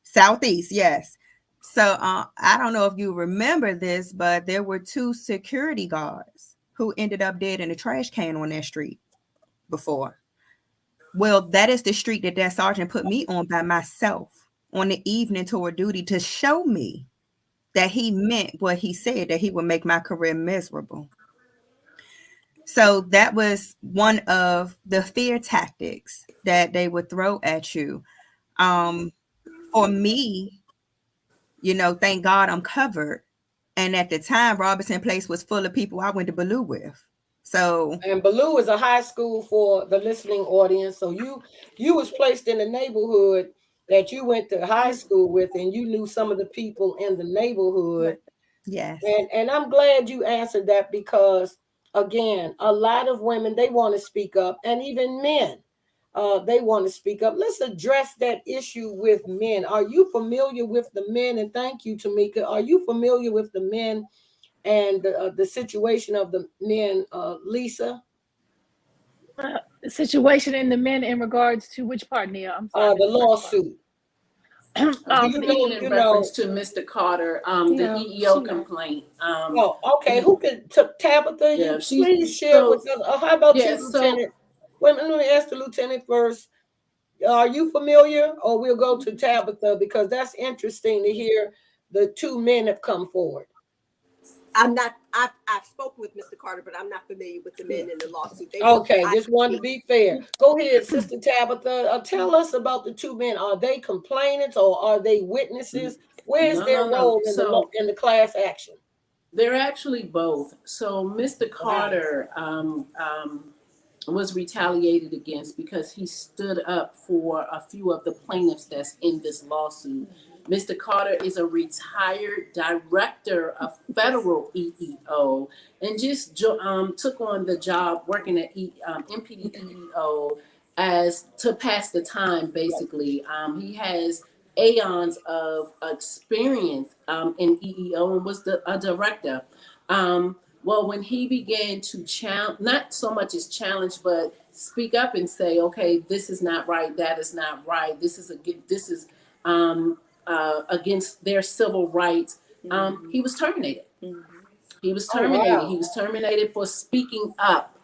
Southeast, yes. So I don't know if you remember this, but there were 2 security guards who ended up dead in a trash can on that street before. Well, that is the street that sergeant put me on by myself on the evening toward duty to show me that he meant what he said, that he would make my career miserable. So that was one of the fear tactics that they would throw at you. For me, thank God I'm covered. And at the time, Robertson Place was full of people I went to Ballou with. And Ballou is a high school for the listening audience. So you was placed in the neighborhood that you went to high school with, and you knew some of the people in the neighborhood. Yes. And I'm glad you answered that, because again, a lot of women, they want to speak up, and even men, they want to speak up. Let's address that issue with men. Are you familiar with the men? And thank you, Tamika. Are you familiar with the men and the situation of the men, Lisa? The situation in the men in regards to which part, Nia? I'm sorry. The lawsuit. In reference to Mr. Carter, the EEO complaint. Okay. Who could Tabitha? Yeah, please share with us. How about you, Lieutenant? Wait a minute, let me ask the lieutenant first. Are you familiar, or we'll go to Tabitha, because that's interesting to hear the 2 men have come forward. I'm not I've spoken with Mr. Carter, but I'm not familiar with the men in the lawsuit. Okay, just wanted to be fair. Go ahead, Sister Tabitha. Tell us about the two men. Are they complainants or are they witnesses? Where's their role in the class action? They're actually both. So Mr. Carter was retaliated against because he stood up for a few of the plaintiffs that's in this lawsuit. Mr. Carter is a retired director of federal EEO and just took on the job working at MPD EEO as to pass the time, basically. He has aeons of experience in EEO and was a director. Well, when he began to challenge, not so much as challenge, but speak up and say, okay, this is not right, that is not right, this is against their civil rights, he was terminated. He was terminated. Oh, wow. He was terminated for speaking up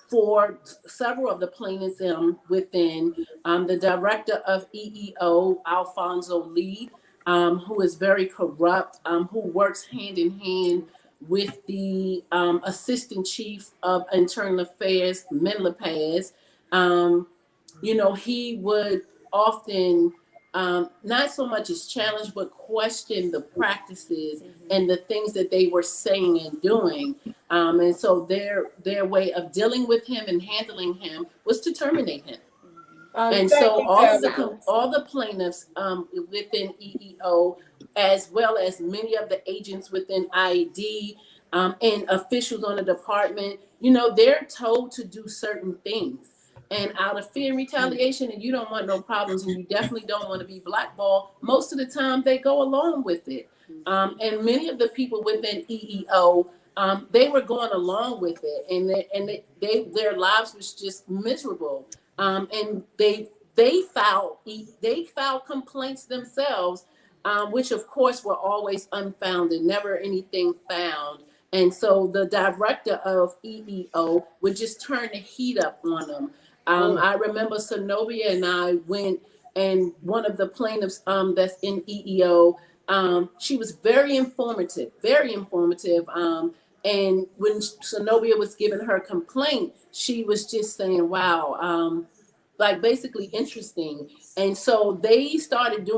for several of the plaintiffs within the director of EEO, Alfonso Lee, who is very corrupt, who works hand in hand with the assistant chief of internal affairs, Menla Paz. He would often not so much as challenge, but question the practices and the things that they were saying and doing. And so their way of dealing with him and handling him was to terminate him. And so all the plaintiffs within EEO, as well as many of the agents within IED and officials on the department, they're told to do certain things. And out of fear and retaliation, and you don't want no problems, and you definitely don't want to be blackballed, most of the time they go along with it. And many of the people within EEO, they were going along with it, and their lives was just miserable. And they filed complaints themselves, which of course were always unfounded, never anything found. And so the director of EEO would just turn the heat up on them. I remember Zenobia and I went, and one of the plaintiffs that's in EEO, she was very informative. And when Zenobia was giving her complaint, she was just saying, wow, like basically interesting. And so they started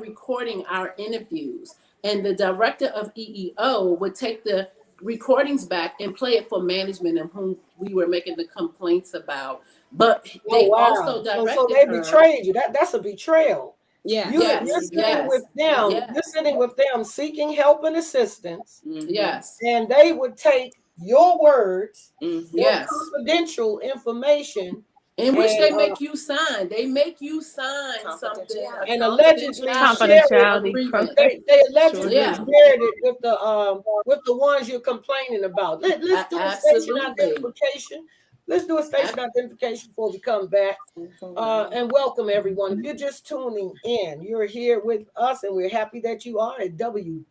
recording our interviews, and the director of EEO would take the recordings back and play it for management and whom we were making the complaints about. But they also directed so they betrayed you. That's a betrayal. Yeah. You're sitting with them. Yes. You're sitting with them seeking help and assistance. Yes. And they would take your words, yes, confidential information, in which they make you sign. They make you sign something. And allegedly confidentiality. They allegedly shared it with the ones you're complaining about. Let's do a station identification. Let's do a station identification before we come back. And welcome everyone. If you're just tuning in, you're here with us, and we're happy that you are at WGMLB.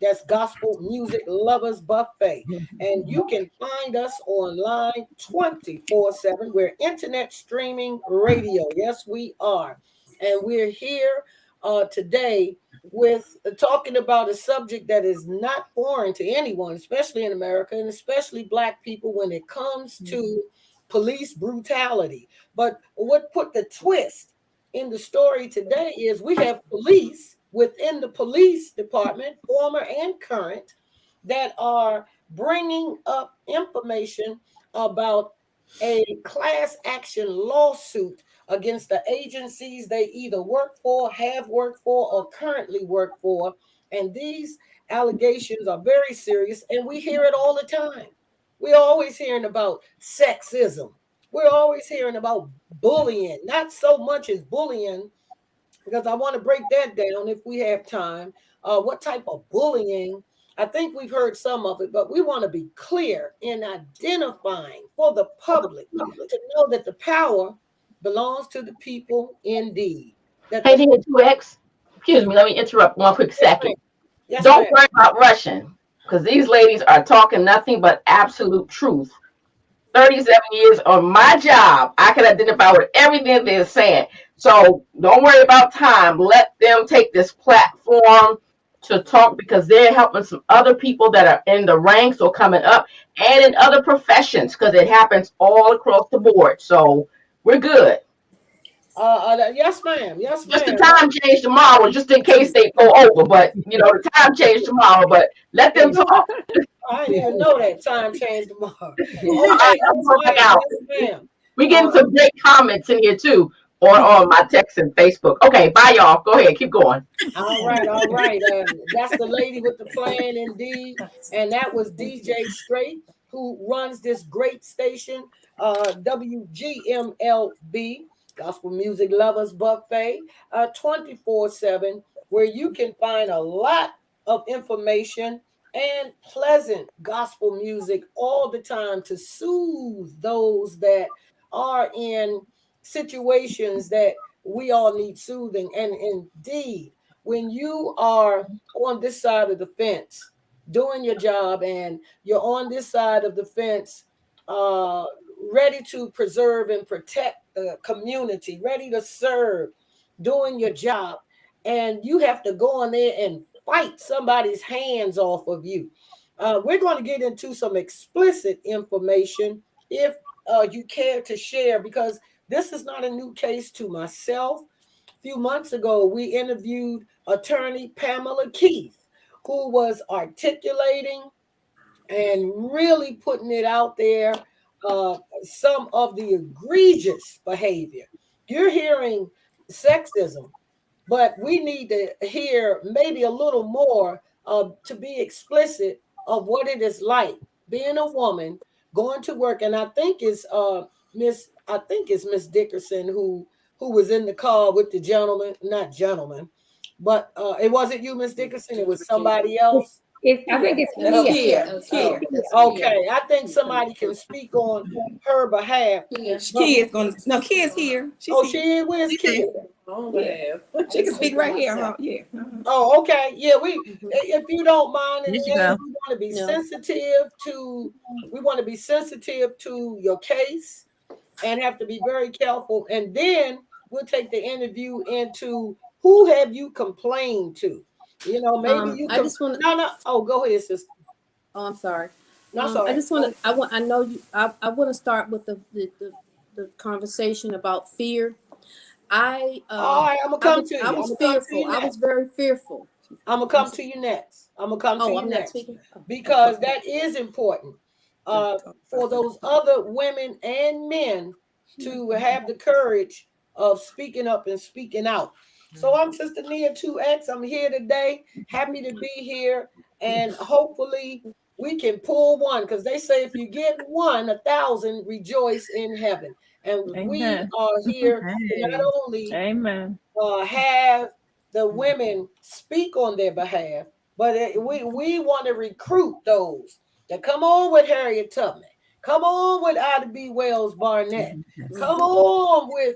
That's Gospel Music Lovers Buffet. And you can find us online 24/7. We're internet streaming radio. Yes, we are. And we're here today with talking about a subject that is not foreign to anyone, especially in America, and especially Black people, when it comes to police brutality. But what put the twist in the story today is we have police within the police department, former and current, that are bringing up information about a class action lawsuit against the agencies they either work for, have worked for, or currently work for. And these allegations are very serious, and we hear it all the time. We're always hearing about sexism. We're always hearing about bullying, not so much as bullying, because I want to break that down if we have time. What type of bullying? I think we've heard some of it, but we want to be clear in identifying for the public to know that the power belongs to the people indeed. Hey, DN2X, excuse me, let me interrupt 1 quick second. Yes, don't worry about rushing, because these ladies are talking nothing but absolute truth. 37 years on my job, I can identify with everything they're saying. So don't worry about time. Let them take this platform to talk because they're helping some other people that are in the ranks or coming up and in other professions because it happens all across the board. So we're good. Yes, ma'am. Yes, Just the ma'am. time change tomorrow, just in case they go over. But the time change tomorrow. But let them talk. I didn't even know that time changed tomorrow. All Okay, right, I'm yes, going back ma'am. out. Yes, ma'am. We getting some great comments in here too on my text and Facebook. Okay, bye y'all. Go ahead, keep going. All right, all right. That's the lady with the plan indeed, and that was DJ Straight, who runs this great station, WGMLB, Gospel Music Lovers Buffet, 24/7, where you can find a lot of information and pleasant gospel music all the time to soothe those that are in situations that we all need soothing. And indeed, when you are on this side of the fence doing your job and you're on this side of the fence, ready to preserve and protect the community, ready to serve, doing your job, and you have to go on there and fight somebody's hands off of you. We're going to get into some explicit information if you care to share, because this is not a new case to myself. A few months ago, we interviewed attorney Pamela Keith, who was articulating and really putting it out there, some of the egregious behavior. You're hearing sexism, but we need to hear maybe a little more to be explicit of what it is like being a woman going to work. And I think it's Miss Dickerson who was in the car with the gentleman, not gentleman, but it wasn't you, Miss Dickerson. It was somebody else. I think it's Here. Okay, I think somebody can speak on her behalf. Kia's gonna. No, Kia's here. She is. Where's Kia? She can speak right here. Huh? Yeah. Oh, okay. Yeah, if you don't mind, and There you then go. we want to be sensitive to your case and have to be very careful. And then we'll take the interview into who have you complained to. Maybe you I just want to. no. Oh, go ahead, sister. Oh, I'm sorry. No, sorry. I just want to. I know you. I want to start with the conversation about fear. All right, I'm gonna come to you. I was fearful. I was very fearful. I'm gonna come to you next. I'm not next speaking because that is important for those other women and men to have the courage of speaking up and speaking out. So I'm Sister Nia 2X. I'm here today. Happy to be here, and hopefully we can pull one, because they say if you get one, 1,000 rejoice in heaven. And we Amen. are here to not only Amen. have the women speak on their behalf, but we want to recruit those that come on with Harriet Tubman, come on with Ida B. Wells Barnett, come on with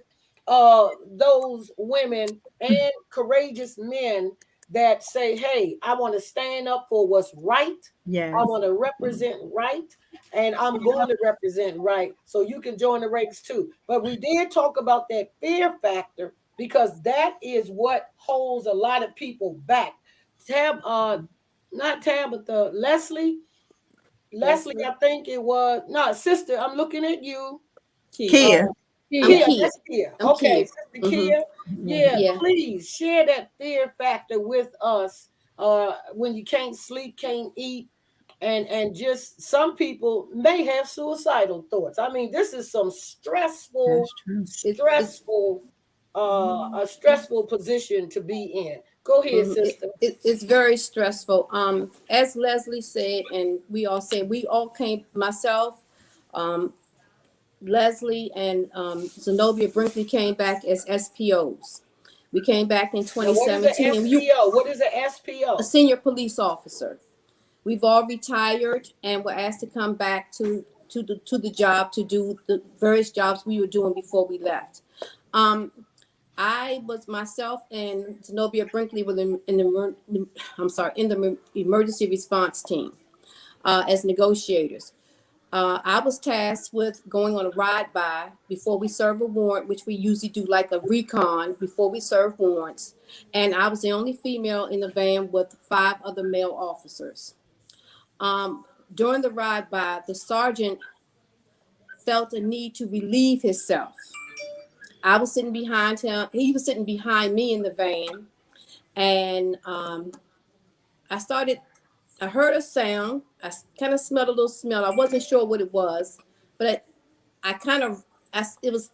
those women and courageous men that say, hey, I want to stand up for what's right. Yes. I want to represent right, and I'm going to represent right. So you can join the ranks too. But we did talk about that fear factor, because that is what holds a lot of people back. Not Tabitha, Leslie, I think it was. No, sister, I'm looking at you. Kia. Kia, that's Kia. I'm Okay, Kia. Sister Kia. Yeah, please share that fear factor with us. When you can't sleep, can't eat, and just some people may have suicidal thoughts. I mean, this is some stressful a stressful position to be in. Go ahead, sister. It's very stressful. As Leslie said, and we all said, we all came, myself, Leslie, and Zenobia Brinkley came back as SPOs. We came back in 2017. What is an SPO? A senior police officer. We've all retired and were asked to come back to the job to do the various jobs we were doing before we left. I was myself and Zenobia Brinkley were in the emergency response team as negotiators. I was tasked with going on a ride by before we serve a warrant, which we usually do like a recon before we serve warrants. And I was the only female in the van with 5 other male officers. During the ride by, the sergeant felt a need to relieve himself. I was sitting behind him. He was sitting behind me in the van. And I heard a sound. I kind of smelled a little smell. I wasn't sure what it was, but it was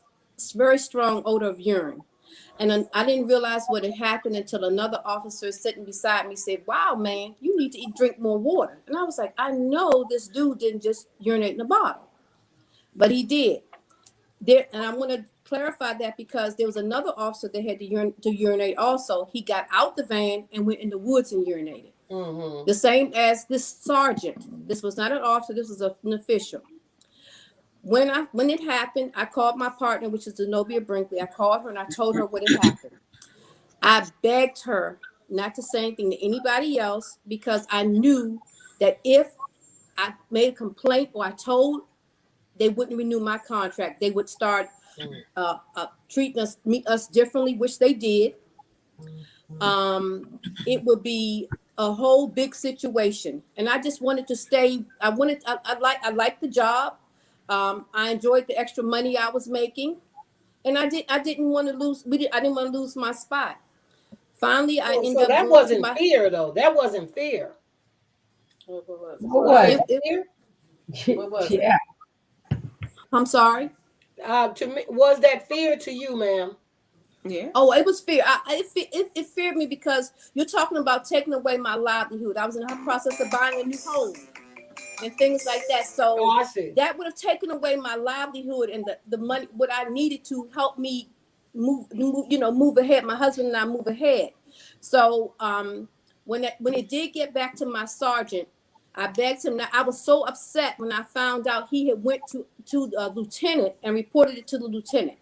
very strong odor of urine. And then I didn't realize what had happened until another officer sitting beside me said, "Wow, man, you need to drink more water." And I was like, I know this dude didn't just urinate in a bottle, but he did. And I want to clarify that because there was another officer that had to urinate also. He got out the van and went in the woods and urinated. Mm-hmm. The same as this sergeant. This was not an officer, this was an official. When it happened, I called my partner, which is Zenobia Brinkley. I called her and I told her what had happened. I begged her not to say anything to anybody else because I knew that if I made a complaint or I told, they wouldn't renew my contract. They would start treating us differently, which they did. It would be a whole big situation, and I just wanted to stay. I liked the job. I enjoyed the extra money I was making, and I didn't want to lose. I didn't want to lose my spot. Finally, I ended up. That wasn't fear, though. That wasn't fear. What was it? Yeah. I'm sorry. To me, was that fear to you, ma'am? Yeah. Oh, it was fear. It feared me because you're talking about taking away my livelihood. I was in the process of buying a new home and things like that. So that would have taken away my livelihood and the money, what I needed to help me move ahead. My husband and I move ahead. So when it did get back to my sergeant, I begged him. I was so upset when I found out he had went to the lieutenant and reported it to the lieutenant.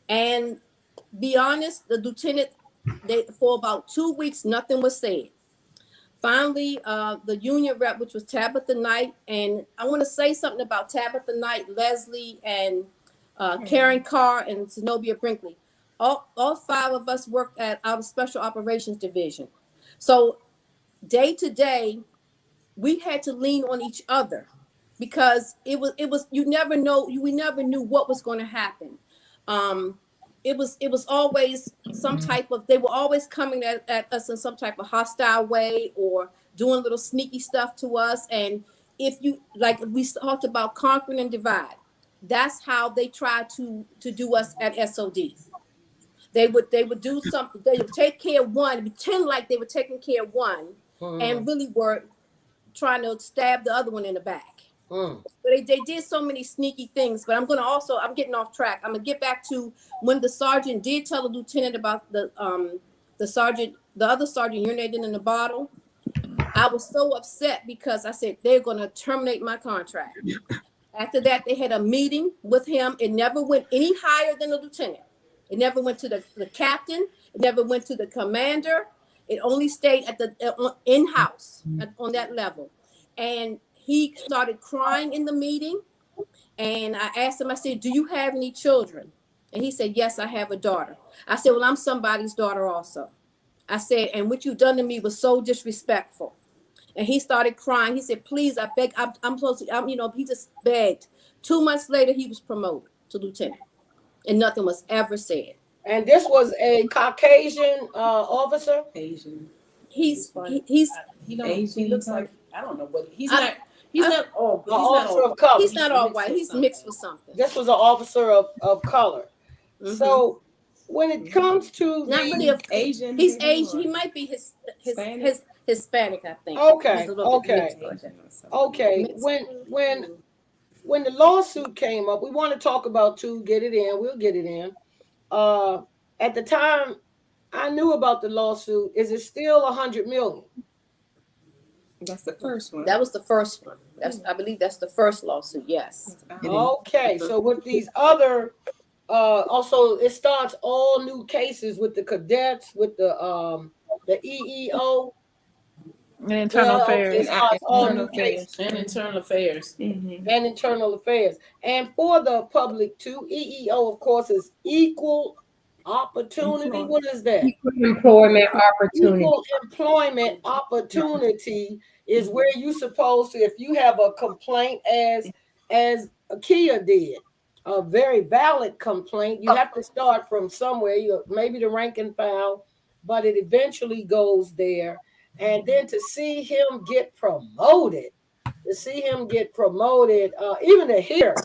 And be honest, the lieutenant, for about 2 weeks, nothing was said. Finally, the union rep, which was Tabitha Knight, and I want to say something about Tabitha Knight, Leslie, and Karen Carr, and Zenobia Brinkley. All 5 of us worked at our Special Operations Division. So day to day, we had to lean on each other because it was we never knew what was going to happen. It was always some type of, they were always coming at us in some type of hostile way or doing little sneaky stuff to us. And if you, like we talked about conquering and divide, that's how they tried to do us at SOD. They would do something, they would take care of one, pretend like they were taking care of one, and really were trying to stab the other one in the back. But they did so many sneaky things. But I'm getting off track. I'm gonna get back to when the sergeant did tell the lieutenant about the other sergeant urinating in the bottle. I was so upset because I said they're gonna terminate my contract. After that, they had a meeting with him. It never went any higher than the lieutenant. It never went to the captain. It never went to the commander. It only stayed at the in-house on that level. And he started crying in the meeting. And I asked him, I said, "Do you have any children?" And he said, "Yes, I have a daughter." I said, "Well, I'm somebody's daughter also." I said, "And what you've done to me was so disrespectful." And he started crying. He said, "Please, I beg, I'm supposed to," he just begged. 2 months later, he was promoted to lieutenant. And nothing was ever said. And this was a Caucasian officer? Asian. He's Asian. He looks like, I don't know what, he's not all color. He's not all white. He's mixed with something. This was an officer of color. Mm-hmm. So when it comes to not really Asian, he's Asian. He might be his Hispanic, I think. Okay. When the lawsuit came up, we want to talk about too. Get it in. We'll get it in. At the time, I knew about the lawsuit. Is it still $100 million? That's the first one. That was the first one. I believe that's the first lawsuit. Yes. Okay. So with these other, also it starts all new cases with the cadets, with the EEO. And internal affairs. It starts all Internal new cases. affairs. And internal affairs. Mhm. And internal affairs. And for the public too, EEO, of course, is equal opportunity. What is that? Equal employment opportunity. Equal employment opportunity is where you supposed to, if you have a complaint as Kia did, a very valid complaint, you have to start from somewhere, maybe the rank and file, but it eventually goes there. And then to see him get promoted, even to hear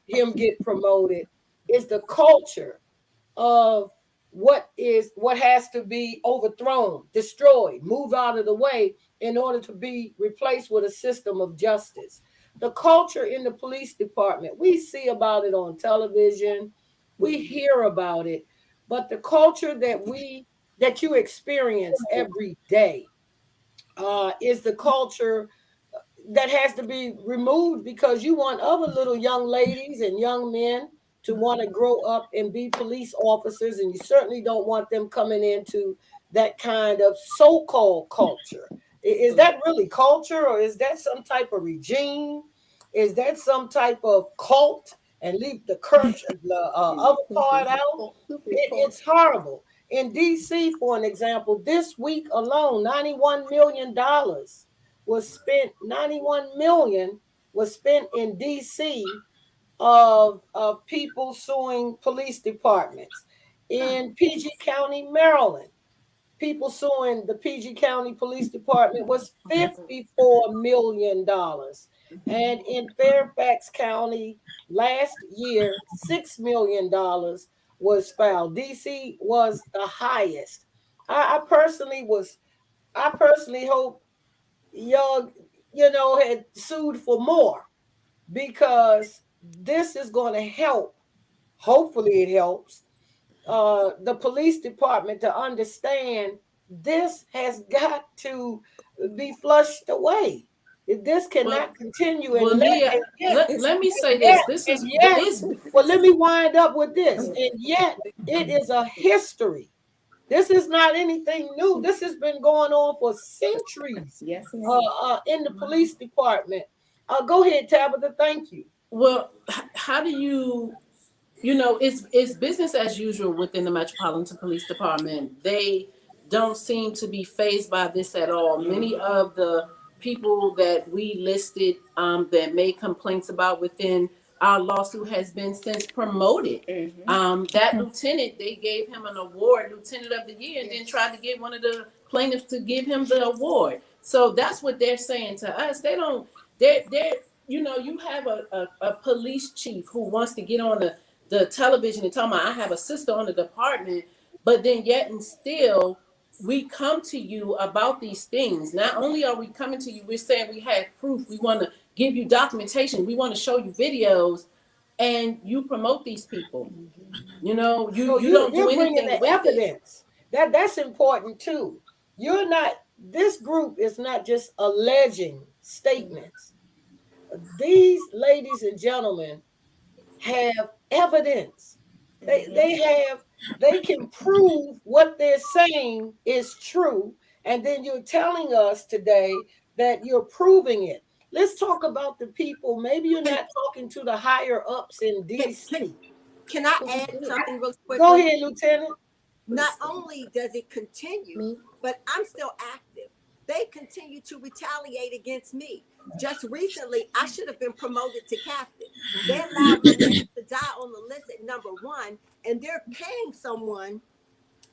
him get promoted, is the culture of what has to be overthrown, destroyed, moved out of the way in order to be replaced with a system of justice. The culture in the police department, we see about it on television, we hear about it, but the culture that you experience every day is the culture that has to be removed, because you want other little young ladies and young men to want to grow up and be police officers, and you certainly don't want them coming into that kind of so-called culture. Is that really culture, or is that some type of regime? Is that some type of cult, and leave the other part out? It's horrible. In DC, for an example, this week alone, $91 million was spent. 91 million was spent in DC of people suing police departments. In PG County, Maryland, people suing the PG County Police Department was $54 million. And in Fairfax County last year, $6 million was filed. DC was the highest. I personally hope y'all, had sued for more, because this is going to help. Hopefully it helps the police department to understand this has got to be flushed away. This cannot continue. Well, let me say this. Let me wind up with this. And yet, it is a history. This is not anything new. This has been going on for centuries. Yes. In the police department. Go ahead, Tabitha. Thank you. Well, how do you? It's business as usual within the Metropolitan Police Department. They don't seem to be fazed by this at all. Many of the people that we listed that made complaints about within our lawsuit has been since promoted. That lieutenant, they gave him an award, Lieutenant of the Year, and then tried to get one of the plaintiffs to give him the award. So that's what they're saying to us. You have a police chief who wants to get on the television and talk about, I have a sister on the department, but then yet and still we come to you about these things. Not only are we coming to you, we're saying we have proof. We want to give you documentation. We want to show you videos, and you promote these people. You don't do anything with evidence. That's important too. This group is not just alleging statements. These ladies and gentlemen have evidence. They can prove what they're saying is true, and then you're telling us today that you're proving it. Let's talk about the people. Maybe you're not talking to the higher ups in DC. Can I add something real quick? Go ahead, Lieutenant. Not only does it continue, but I'm still active. They continue to retaliate against me. Just recently, I should have been promoted to captain. They allowed me to die on the list at number 1, and they're paying someone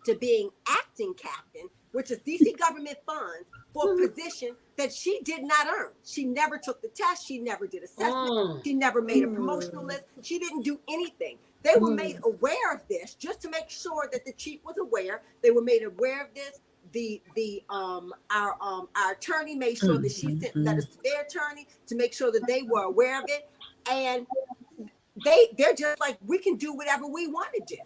to being acting captain, which is DC government funds, for a position that she did not earn. She never took the test. She never did assessment. She never made a promotional list. She didn't do anything. They were made aware of this just to make sure that the chief was aware. They were made aware of this. Our attorney made sure that she sent letters to their attorney to make sure that they were aware of it, and they're just like, we can do whatever we want to do.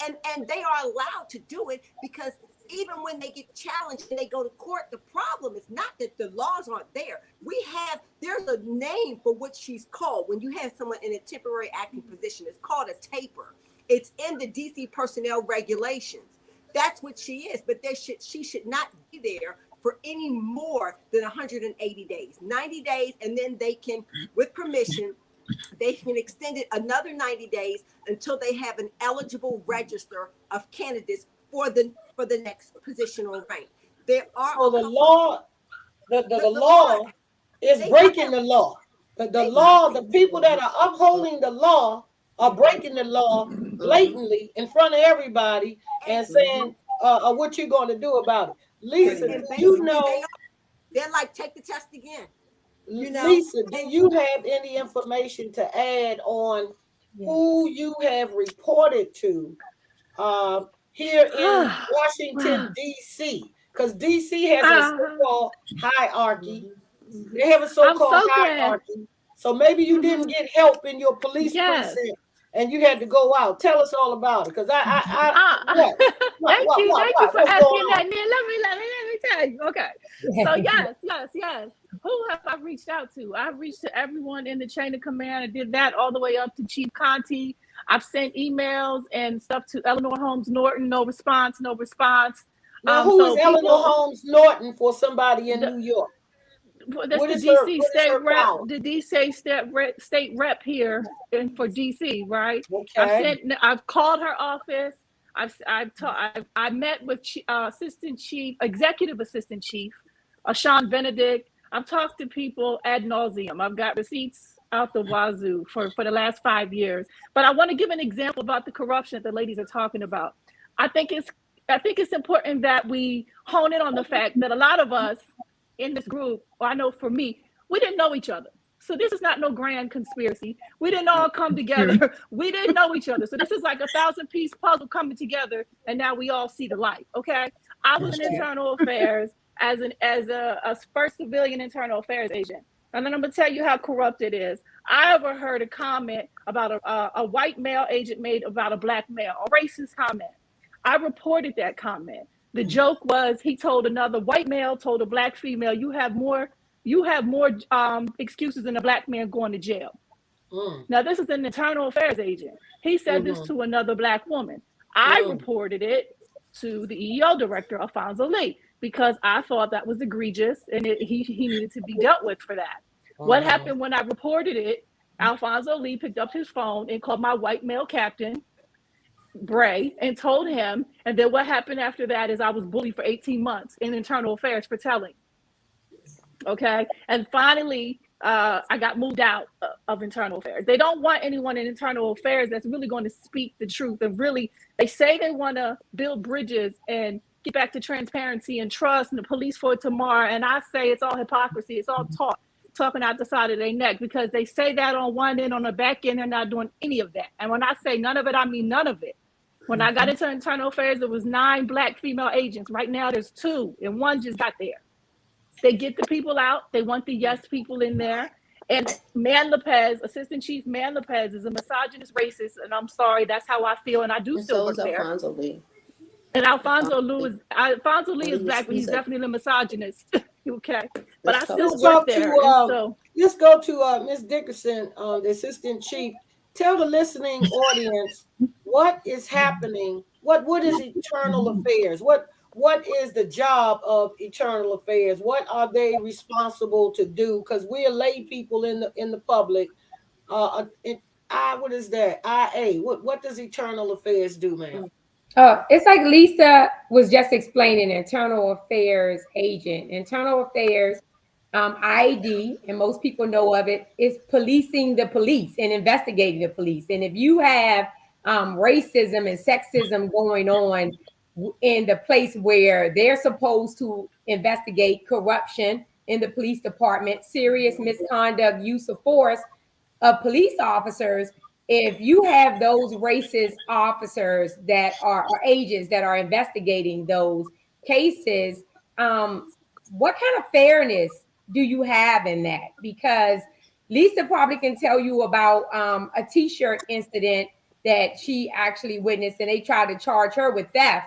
And they are allowed to do it, because even when they get challenged and they go to court, the problem is not that the laws aren't there. There's a name for what she's called when you have someone in a temporary acting position. It's called a taper. It's in the DC personnel regulations. That's what she is, but she should not be there for any more than 180 days, 90 days, and then they can, with permission, they can extend it another 90 days until they have an eligible register of candidates for the next positional rank. There are So the law, the law is breaking the law. The law, the people that are upholding the law are breaking the law blatantly in front of everybody and saying what you're going to do about it. Lisa, do you know? They're like, take the test again. You know, Lisa, do you have any information to add on who you have reported to here in Washington, D.C.? Because D.C. has a so-called hierarchy. They have a so-called hierarchy. So maybe you didn't get help in your police precinct and you had to go out. Tell us all about it. Because Thank you for asking that. Let me tell you. Okay. So yes. Who have I reached out to? I've reached to everyone in the chain of command. I did that all the way up to Chief Conti. I've sent emails and stuff to Eleanor Holmes Norton. No response. Now, who is Eleanor Holmes Norton for somebody in New York? That's the DC state rep. The DC state rep here for DC, right? Okay. I've called her office. I met with executive assistant chief, Sean Benedict. I've talked to people ad nauseum. I've got receipts out the wazoo for the last 5 years. But I want to give an example about the corruption that the ladies are talking about. I think it's important that we hone in on the fact that a lot of us in this group, or I know for me, we didn't know each other. So this is not no grand conspiracy. We didn't all come together. We didn't know each other. So this is like a 1,000-piece puzzle coming together, and now we all see the light. Okay, I was in internal affairs as a first civilian internal affairs agent, and then I'm gonna tell you how corrupt it is. I overheard a comment about a white male agent made about a black male, a racist comment. I reported that comment. The joke was he told another white male told a black female, you have more excuses than a black man going to jail. Now this is an internal affairs agent. He said this to another black woman. I reported it to the EEO director, Alfonso Lee, because I thought that was egregious and he needed to be dealt with for that. What happened when I reported it? Alfonso Lee picked up his phone and called my white male captain, Bray, and told him, and then what happened after that is I was bullied for 18 months in internal affairs for telling. Okay, and finally I got moved out of internal affairs. They don't want anyone in internal affairs that's really going to speak the truth, and really they say they want to build bridges and get back to transparency and trust and the police for tomorrow, and I say it's all hypocrisy. It's all talking out the side of their neck, because they say that on one end, on the back end they're not doing any of that. And when I say none of it, I mean none of it. When I got into internal affairs, there was 9 black female agents. Right now there's 2, and 1 just got there. They get the people out. They want the yes people in there. And Man Lopez, Assistant Chief Man Lopez, is a misogynist racist, and I'm sorry, that's how I feel, and I do still work there. Alfonso Lee. And Alfonso Lee is black, but he's definitely a misogynist. Okay, but I still work there. Let's go to Ms. Dickerson, the Assistant Chief. Tell the listening audience what is happening. What is internal affairs? What is the job of internal affairs? What are they responsible to do? Because we are lay people in the public. What is that? IA. What does internal affairs do, ma'am? It's like Lisa was just explaining, internal affairs agent. Internal affairs, ID, and most people know of it, is policing the police and investigating the police. And if you have racism and sexism going on in the place where they're supposed to investigate corruption in the police department, serious misconduct, use of force of police officers, if you have those racist officers that are or agents that are investigating those cases, what kind of fairness do you have in that? Because Lisa probably can tell you about a T-shirt incident that she actually witnessed, and they tried to charge her with theft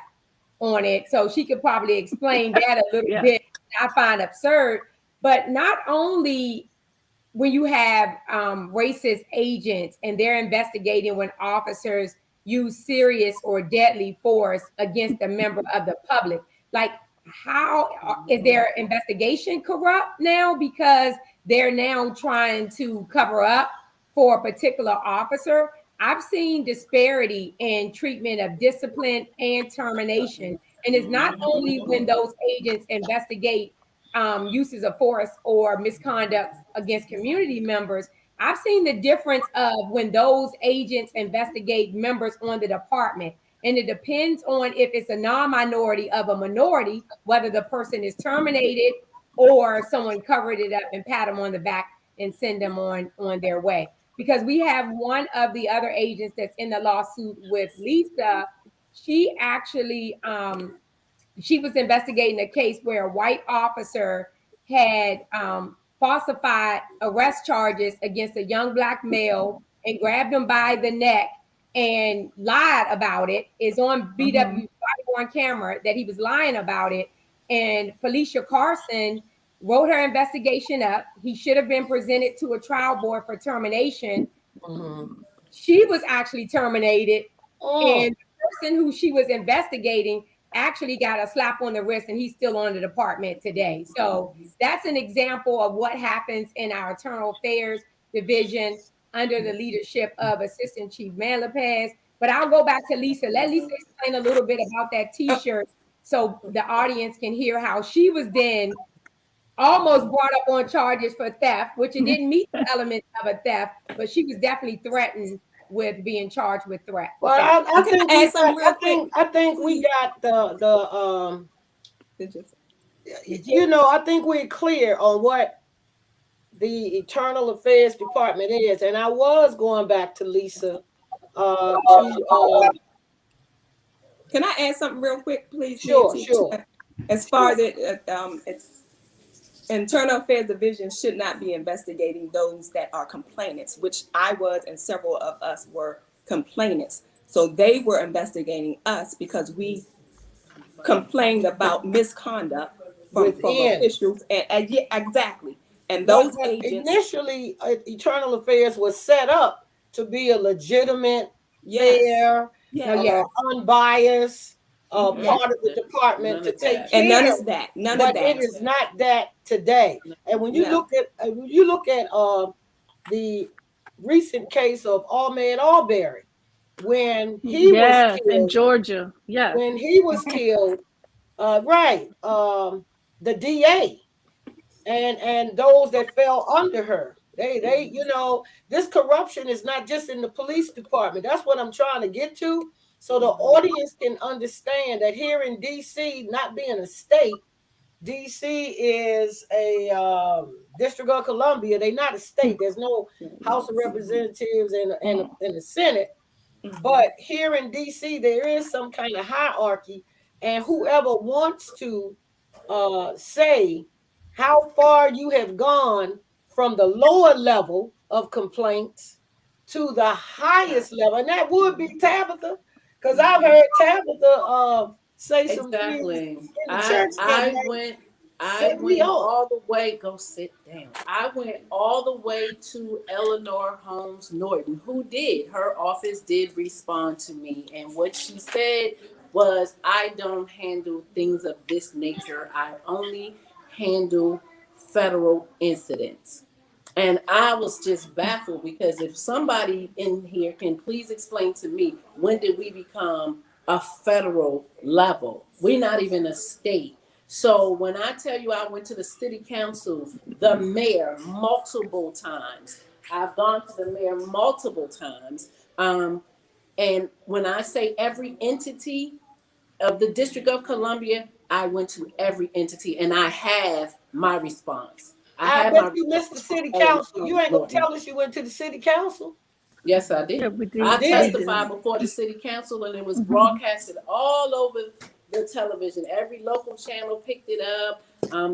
on it. So she could probably explain that a little bit. I find absurd. But not only when you have racist agents and they're investigating when officers use serious or deadly force against a member of the public, like how is their investigation corrupt now because they're now trying to cover up for a particular officer? I've seen disparity in treatment of discipline and termination. And it's not only when those agents investigate uses of force or misconduct against community members. I've seen the difference of when those agents investigate members on the department. And it depends on if it's a non-minority of a minority, whether the person is terminated or someone covered it up and pat them on the back and send them on their way. Because we have one of the other agents that's in the lawsuit with Lisa. She actually, she was investigating a case where a white officer had falsified arrest charges against a young Black male and grabbed him by the neck and lied about it. Is on BW on camera that he was lying about it. And Felicia Carson wrote her investigation up. He should have been presented to a trial board for termination. She was actually terminated. And the person who she was investigating actually got a slap on the wrist, and he's still on the department today. So that's an example of what happens in our Internal Affairs Division under the leadership of Assistant Chief Man Lopez. But I'll go back to Lisa. Let Lisa explain a little bit about that T-shirt so the audience can hear how she was then almost brought up on charges for theft, which it didn't meet the elements of a theft, but she was definitely threatened with being charged with threat. Well, I think we got the you know, I think we're clear on what the Internal Affairs Department is, and I was going back to Lisa. Can I add something real quick, please? Sure, Nancy? sure. As far as it's Internal Affairs Division should not be investigating those that are complainants, which I was, and several of us were complainants. So they were investigating us because we complained about misconduct from officials. And yeah, exactly. And those agents initially, Internal Affairs was set up to be a legitimate, fair, unbiased part of the department to take care. And none of that. None of that. It is not that today. And when you look at the recent case of Ahmaud Arbery, when he was killed in Georgia, when he was killed, the DA and those that fell under her. They, you know, this corruption is not just in the police department. That's what I'm trying to get to. So the audience can understand that here in DC, not being a state, DC is a District of Columbia. They're not a state. There's no House of Representatives and the Senate. But here in DC, there is some kind of hierarchy. And whoever wants to say how far you have gone from the lower level of complaints to the highest level, and that would be Tabitha, because I've heard Tabitha say some things in the church. I went all the way. Go sit down. I went all the way to Eleanor Holmes Norton, who did. Her office did respond to me, and what she said was, "I don't handle things of this nature. I only handle federal incidents." And I was just baffled, because if somebody in here can please explain to me, when did we become a federal level? We're not even a state. So when I tell you I went to the city council, the mayor multiple times, I've gone to the mayor multiple times. And when I say every entity of the District of Columbia, I went to every entity, and I have my response. I bet you missed the city council. You ain't gonna tell us you went to the city council. Yes, I did. I testified before the city council, and it was broadcasted all over the television. Every local channel picked it up.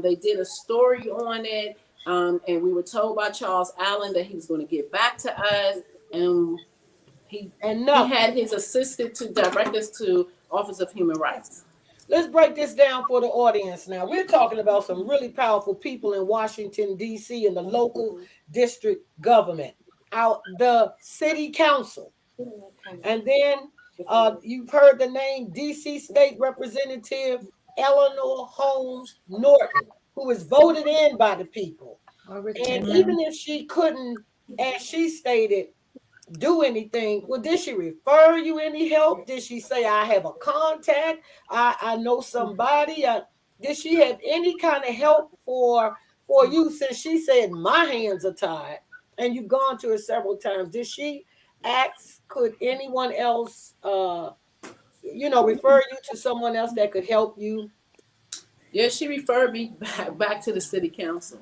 They did a story on it, and we were told by Charles Allen that he was going to get back to us, and he had his assistant to direct us to Office of Human Rights. Let's break this down for the audience now. We're talking about some really powerful people in Washington, D.C. and the local district government, the city council. And then you've heard the name D.C. State Representative Eleanor Holmes Norton, who was voted in by the people. And even if she couldn't, as she stated, do anything, well, did she refer you any help? Did she say, I have a contact? I know somebody? Did she have any kind of help for you, since she said my hands are tied and you've gone to her several times? Did she ask, could anyone else refer you to someone else that could help you? Yeah, she referred me back to the city council.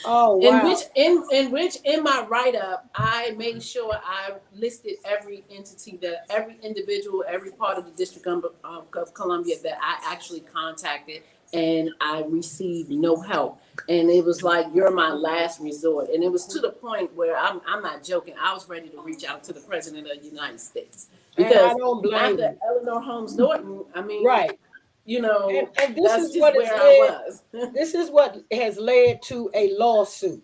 Oh, wow. In which in my write-up, I made sure I listed every entity, that every individual, every part of the District of Columbia that I actually contacted, and I received no help. And it was like, you're my last resort. And it was to the point where I'm not joking, I was ready to reach out to the President of the United States. Because I don't blame after you. Eleanor Holmes Norton, I mean, right. And this that's is just what where I was. This is what has led to a lawsuit.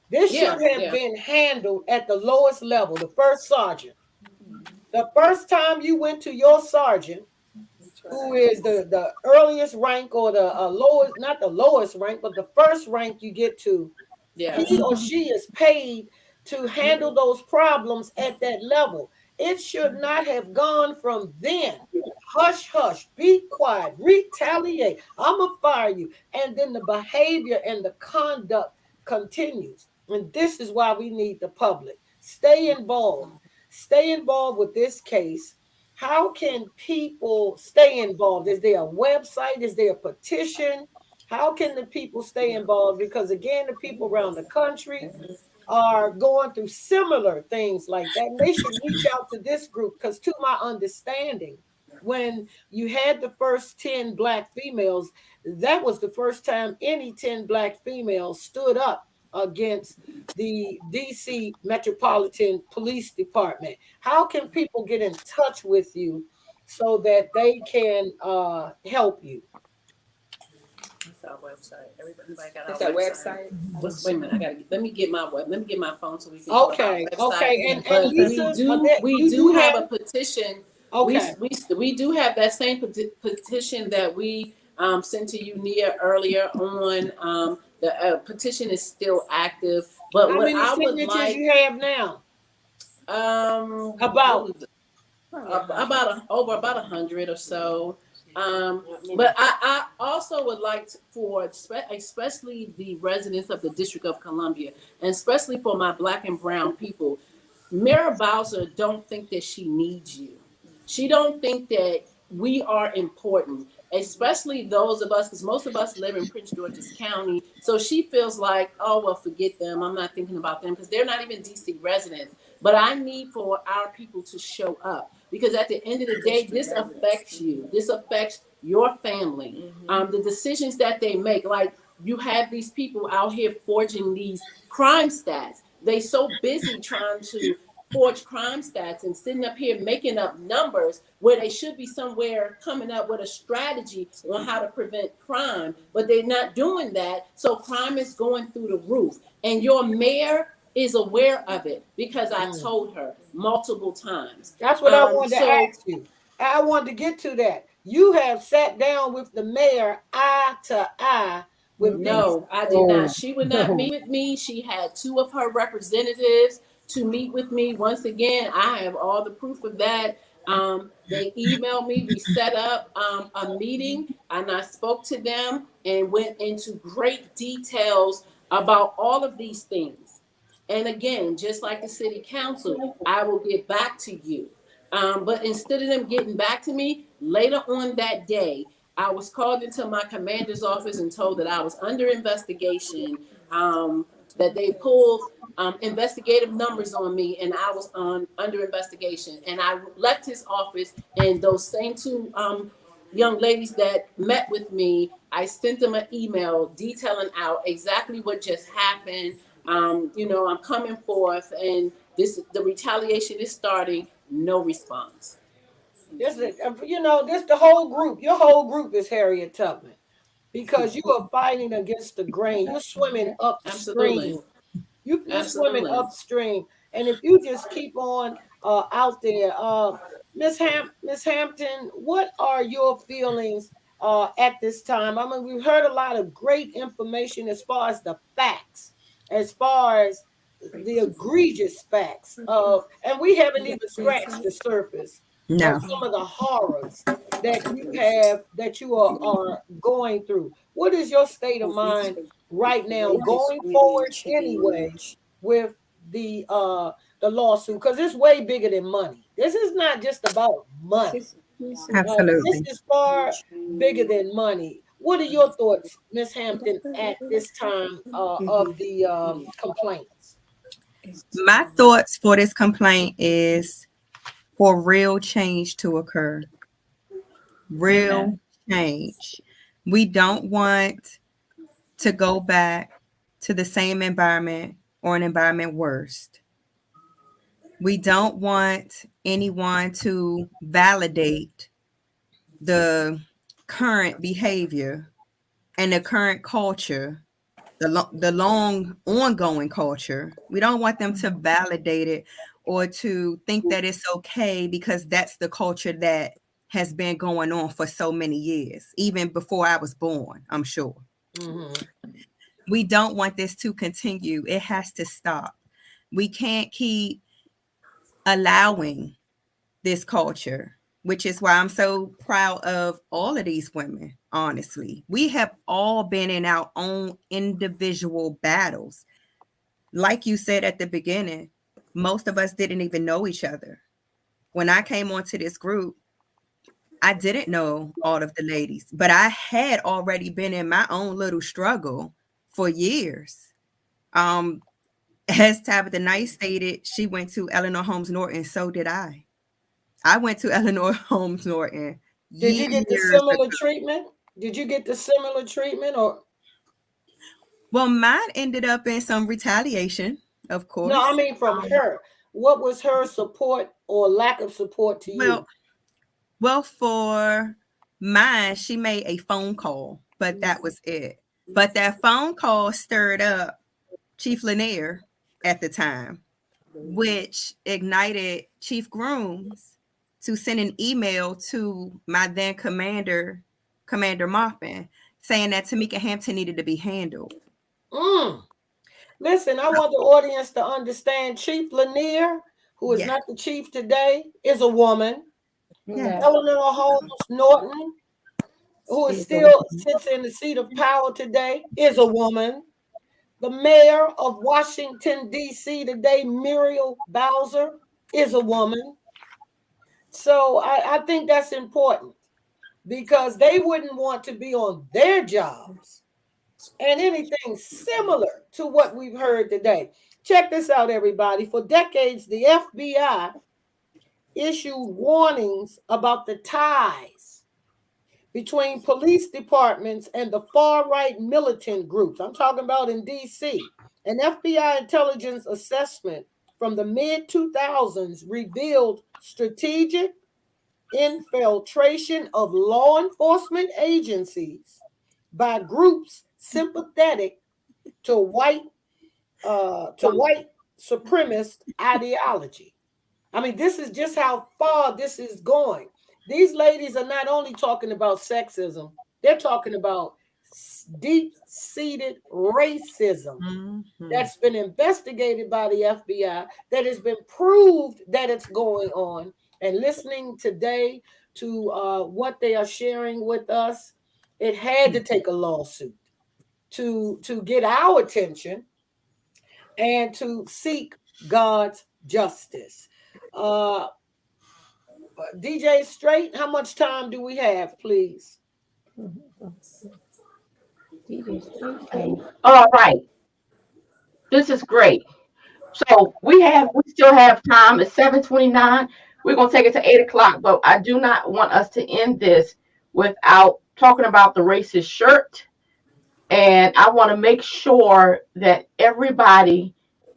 This should have been handled at the lowest level, the first sergeant. The first time you went to your sergeant, who is the earliest rank, or the lowest, not the lowest rank, but the first rank you get to, he or she is paid to handle those problems at that level. It should not have gone from then. Hush, hush, be quiet, retaliate, I'm going to fire you. And then the behavior and the conduct continues. And this is why we need the public. Stay involved. Stay involved with this case. How can people stay involved? Is there a website? Is there a petition? How can the people stay involved? Because again, the people around the country are going through similar things like that. And they should reach out to this group, because to my understanding, when you had the first 10 Black females, that was the first time any 10 Black females stood up against the DC Metropolitan Police Department. How can people get in touch with you so that they can help you? That's our website. Everybody got our website. Wait a minute, let me get my phone so we can. Okay. And Lisa, we do have a petition. Okay. We do have that same petition that we sent to you, Nia, earlier on. The petition is still active, but how many signatures you have now? About over 100 or so. But I also would like for especially the residents of the District of Columbia, and especially for my Black and brown people, Mayor Bowser don't think that she needs you. She don't think that we are important, especially those of us, because most of us live in Prince George's County. So she feels like, oh, well, forget them. I'm not thinking about them, because they're not even DC residents. But I need for our people to show up, because at the end of the day, this affects you. This affects your family. The decisions that they make, like you have these people out here forging these crime stats. They so busy trying to forge crime stats and sitting up here making up numbers where they should be somewhere coming up with a strategy on how to prevent crime, but they're not doing that. So crime is going through the roof, and your mayor is aware of it, because I told her multiple times. That's what I wanted to ask you. I wanted to get to that. You have sat down with the mayor eye to eye. No, I did not. She would not meet with me. She had 2 of her representatives to meet with me. Once again, I have all the proof of that. They emailed me. We set up a meeting, and I spoke to them and went into great details about all of these things. And again, just like the city council, I will get back to you. But instead of them getting back to me, later on that day, I was called into my commander's office and told that I was under investigation, that they pulled investigative numbers on me, and I was under investigation. And I left his office, and those same 2 young ladies that met with me, I sent them an email detailing out exactly what just happened. I'm coming forth, and the retaliation is starting. No response. This the whole group. Your whole group is Harriet Tubman, because you are fighting against the grain. You're swimming upstream. You're swimming upstream, and if you just keep on out there, Miss Hampton, what are your feelings at this time. I mean, we've heard a lot of great information as far as the facts, as far as the egregious facts of, and we haven't even scratched the surface No. of some of the horrors that you are going through. What is your state of mind right now, going forward anyway, with the lawsuit? Because it's way bigger than money. This is not just about money. Absolutely. This is far bigger than money. What are your thoughts, Ms. Hampton, at this time of the complaints? My thoughts for this complaint is for real change to occur. Real change. We don't want to go back to the same environment or an environment worse. We don't want anyone to validate the current behavior and the current culture, the long ongoing culture. We don't want them to validate it or to think that it's okay because that's the culture that has been going on for so many years, even before I was born, I'm sure. Mm-hmm. We don't want this to continue. It has to stop. We can't keep allowing this culture, which is why I'm so proud of all of these women. Honestly, we have all been in our own individual battles. Like you said at the beginning, most of us didn't even know each other. When I came onto this group, I didn't know all of the ladies, but I had already been in my own little struggle for years. As Tabitha Knight stated, she went to Eleanor Holmes Norton. So did I. I went to Eleanor Holmes Norton. Did you get the similar treatment? Did you get the similar treatment or? Well, mine ended up in some retaliation, of course. No, I mean from her. What was her support or lack of support to you? Well, for mine, she made a phone call, but that was it. But that phone call stirred up Chief Lanier at the time, which ignited Chief Grooms to send an email to my then Commander Moffin, saying that Tamika Hampton needed to be handled. Listen, I want the audience to understand Chief Lanier, who is not the chief today, is a woman. Yeah. Eleanor Holmes Norton, who is still sits in the seat of power today, is a woman. The mayor of Washington, D.C. today, Muriel Bowser, is a woman. So I think that's important because they wouldn't want to be on their jobs and anything similar to what we've heard today. Check this out, everybody. For decades, the FBI issued warnings about the ties between police departments and the far-right militant groups. I'm talking about in D.C. An FBI intelligence assessment from the mid-2000s revealed strategic infiltration of law enforcement agencies by groups sympathetic to white supremacist ideology. I mean, this is just how far this is going. These ladies are not only talking about sexism, they're talking about deep-seated racism that's been investigated by the FBI, that has been proved that it's going on. And listening today to what they are sharing with us, it had to take a lawsuit to get our attention and to seek God's justice. DJ Straight, how much time do we have, please? All right. This is great. So we still have time. It's 7:29. We're gonna take it to 8 o'clock, but I do not want us to end this without talking about the racist shirt. And I want to make sure that everybody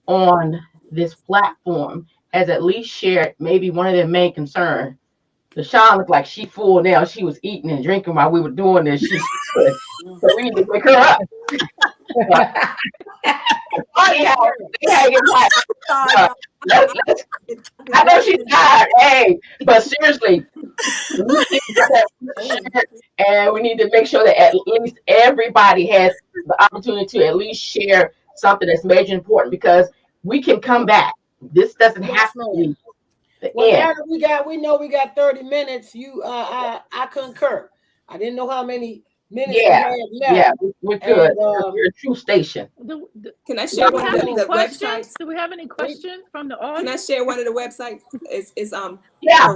on this platform has at least shared maybe one of their main concerns. LaShawn looked like she full now. She was eating and drinking while we were doing this. She's good. So we need to wake her up. I know she's tired. Hey, but seriously, And we need to make sure that at least everybody has the opportunity to at least share something that's major important, because we can come back. This doesn't have to be the Well, end. now that we know we got 30 minutes, I concur. I didn't know how many minutes we Yeah, had yeah, left. we're good. And, We're a true station. Can I Do share we one have of any the questions? websites? Do we have any questions from the Can I audience? share one of the websites? It's Yeah.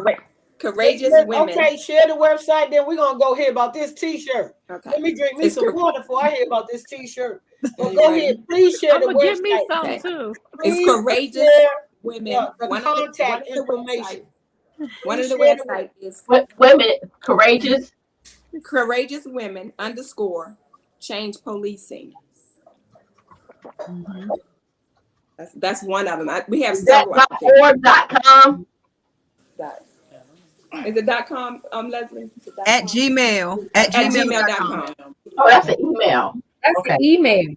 Courageous Women. Okay, share the website. Then we're gonna go hear about this T-shirt. Okay. Let me drink me It's some cor- water before I hear about this T-shirt. But go Anyway. ahead, please share I'm the gonna give me website. some Okay. too. It's Please Courageous share Women. the One of the contact information. One of the Please share website is Wait a minute. Courageous. Courageous Women _ Change Policing. That's one of them. We have Is that several. .org.com? Is it .com, Leslie? At Gmail. At gmail.com. Oh, that's an email. That's Okay. the email.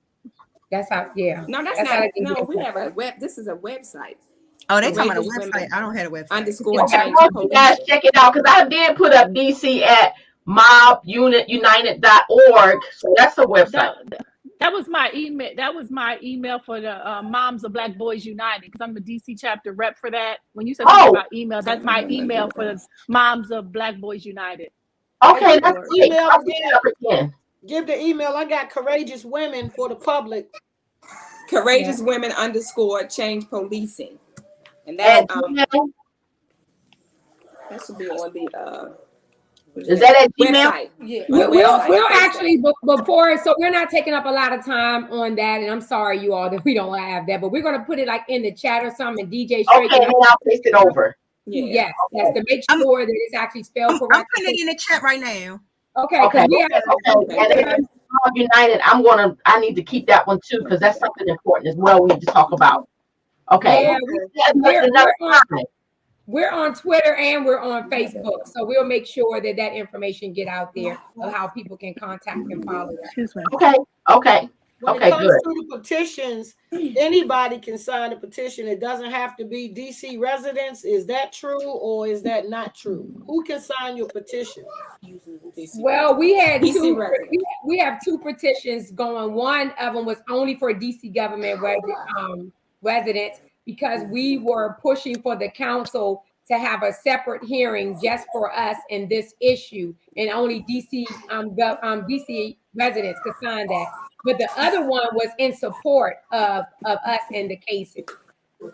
That's how, yeah. No, that's That's how not. they No, get we it. have a web. This is a website. Oh, they talking about a Courageous website. Women I don't have a website. _ Okay, Change I want you guys Policing. check it out, because I did put up DC at mobunitunited.org. So that's a website. That was my email. That was my email for the Moms of Black Boys United, because I'm the DC chapter rep for that. When you said something about email, that's my email for the Moms of Black Boys United. Okay, that's great. Email I'll put it up again. Give the email. I got Courageous Women for the public. Courageous Women _ Change Policing. And And that's Gmail? that should be on the Is that at Gmail? website. Yeah. On the website. We'll actually, before, so we're not taking up a lot of time on that, and I'm sorry, you all, that we don't have that, but we're going to put it like in the chat or something, and DJ Straight. Okay, then I'll paste it over. Yeah. Yes, to make sure that it's actually spelled I'm correctly. putting it in the chat right now. Okay, Okay. because we have Okay. And then Mom United, I need to keep that one too, because that's something important as well we need to talk about. Okay. Yeah, That's another time. we're on Twitter and we're on Facebook, so we'll make sure that that information get out there of how people can contact and follow that. Excuse me. Okay. Okay. When Okay, it comes good. to the petitions, anybody can sign a petition. It doesn't have to be DC residents. Is that true or is that not true? Who can sign your petition? Well, we had DC two. residents. We have two petitions going. One of them was only for DC government residents, because we were pushing for the council to have a separate hearing just for us in this issue, and only DC DC residents could sign that. But the other one was in support of us in the cases.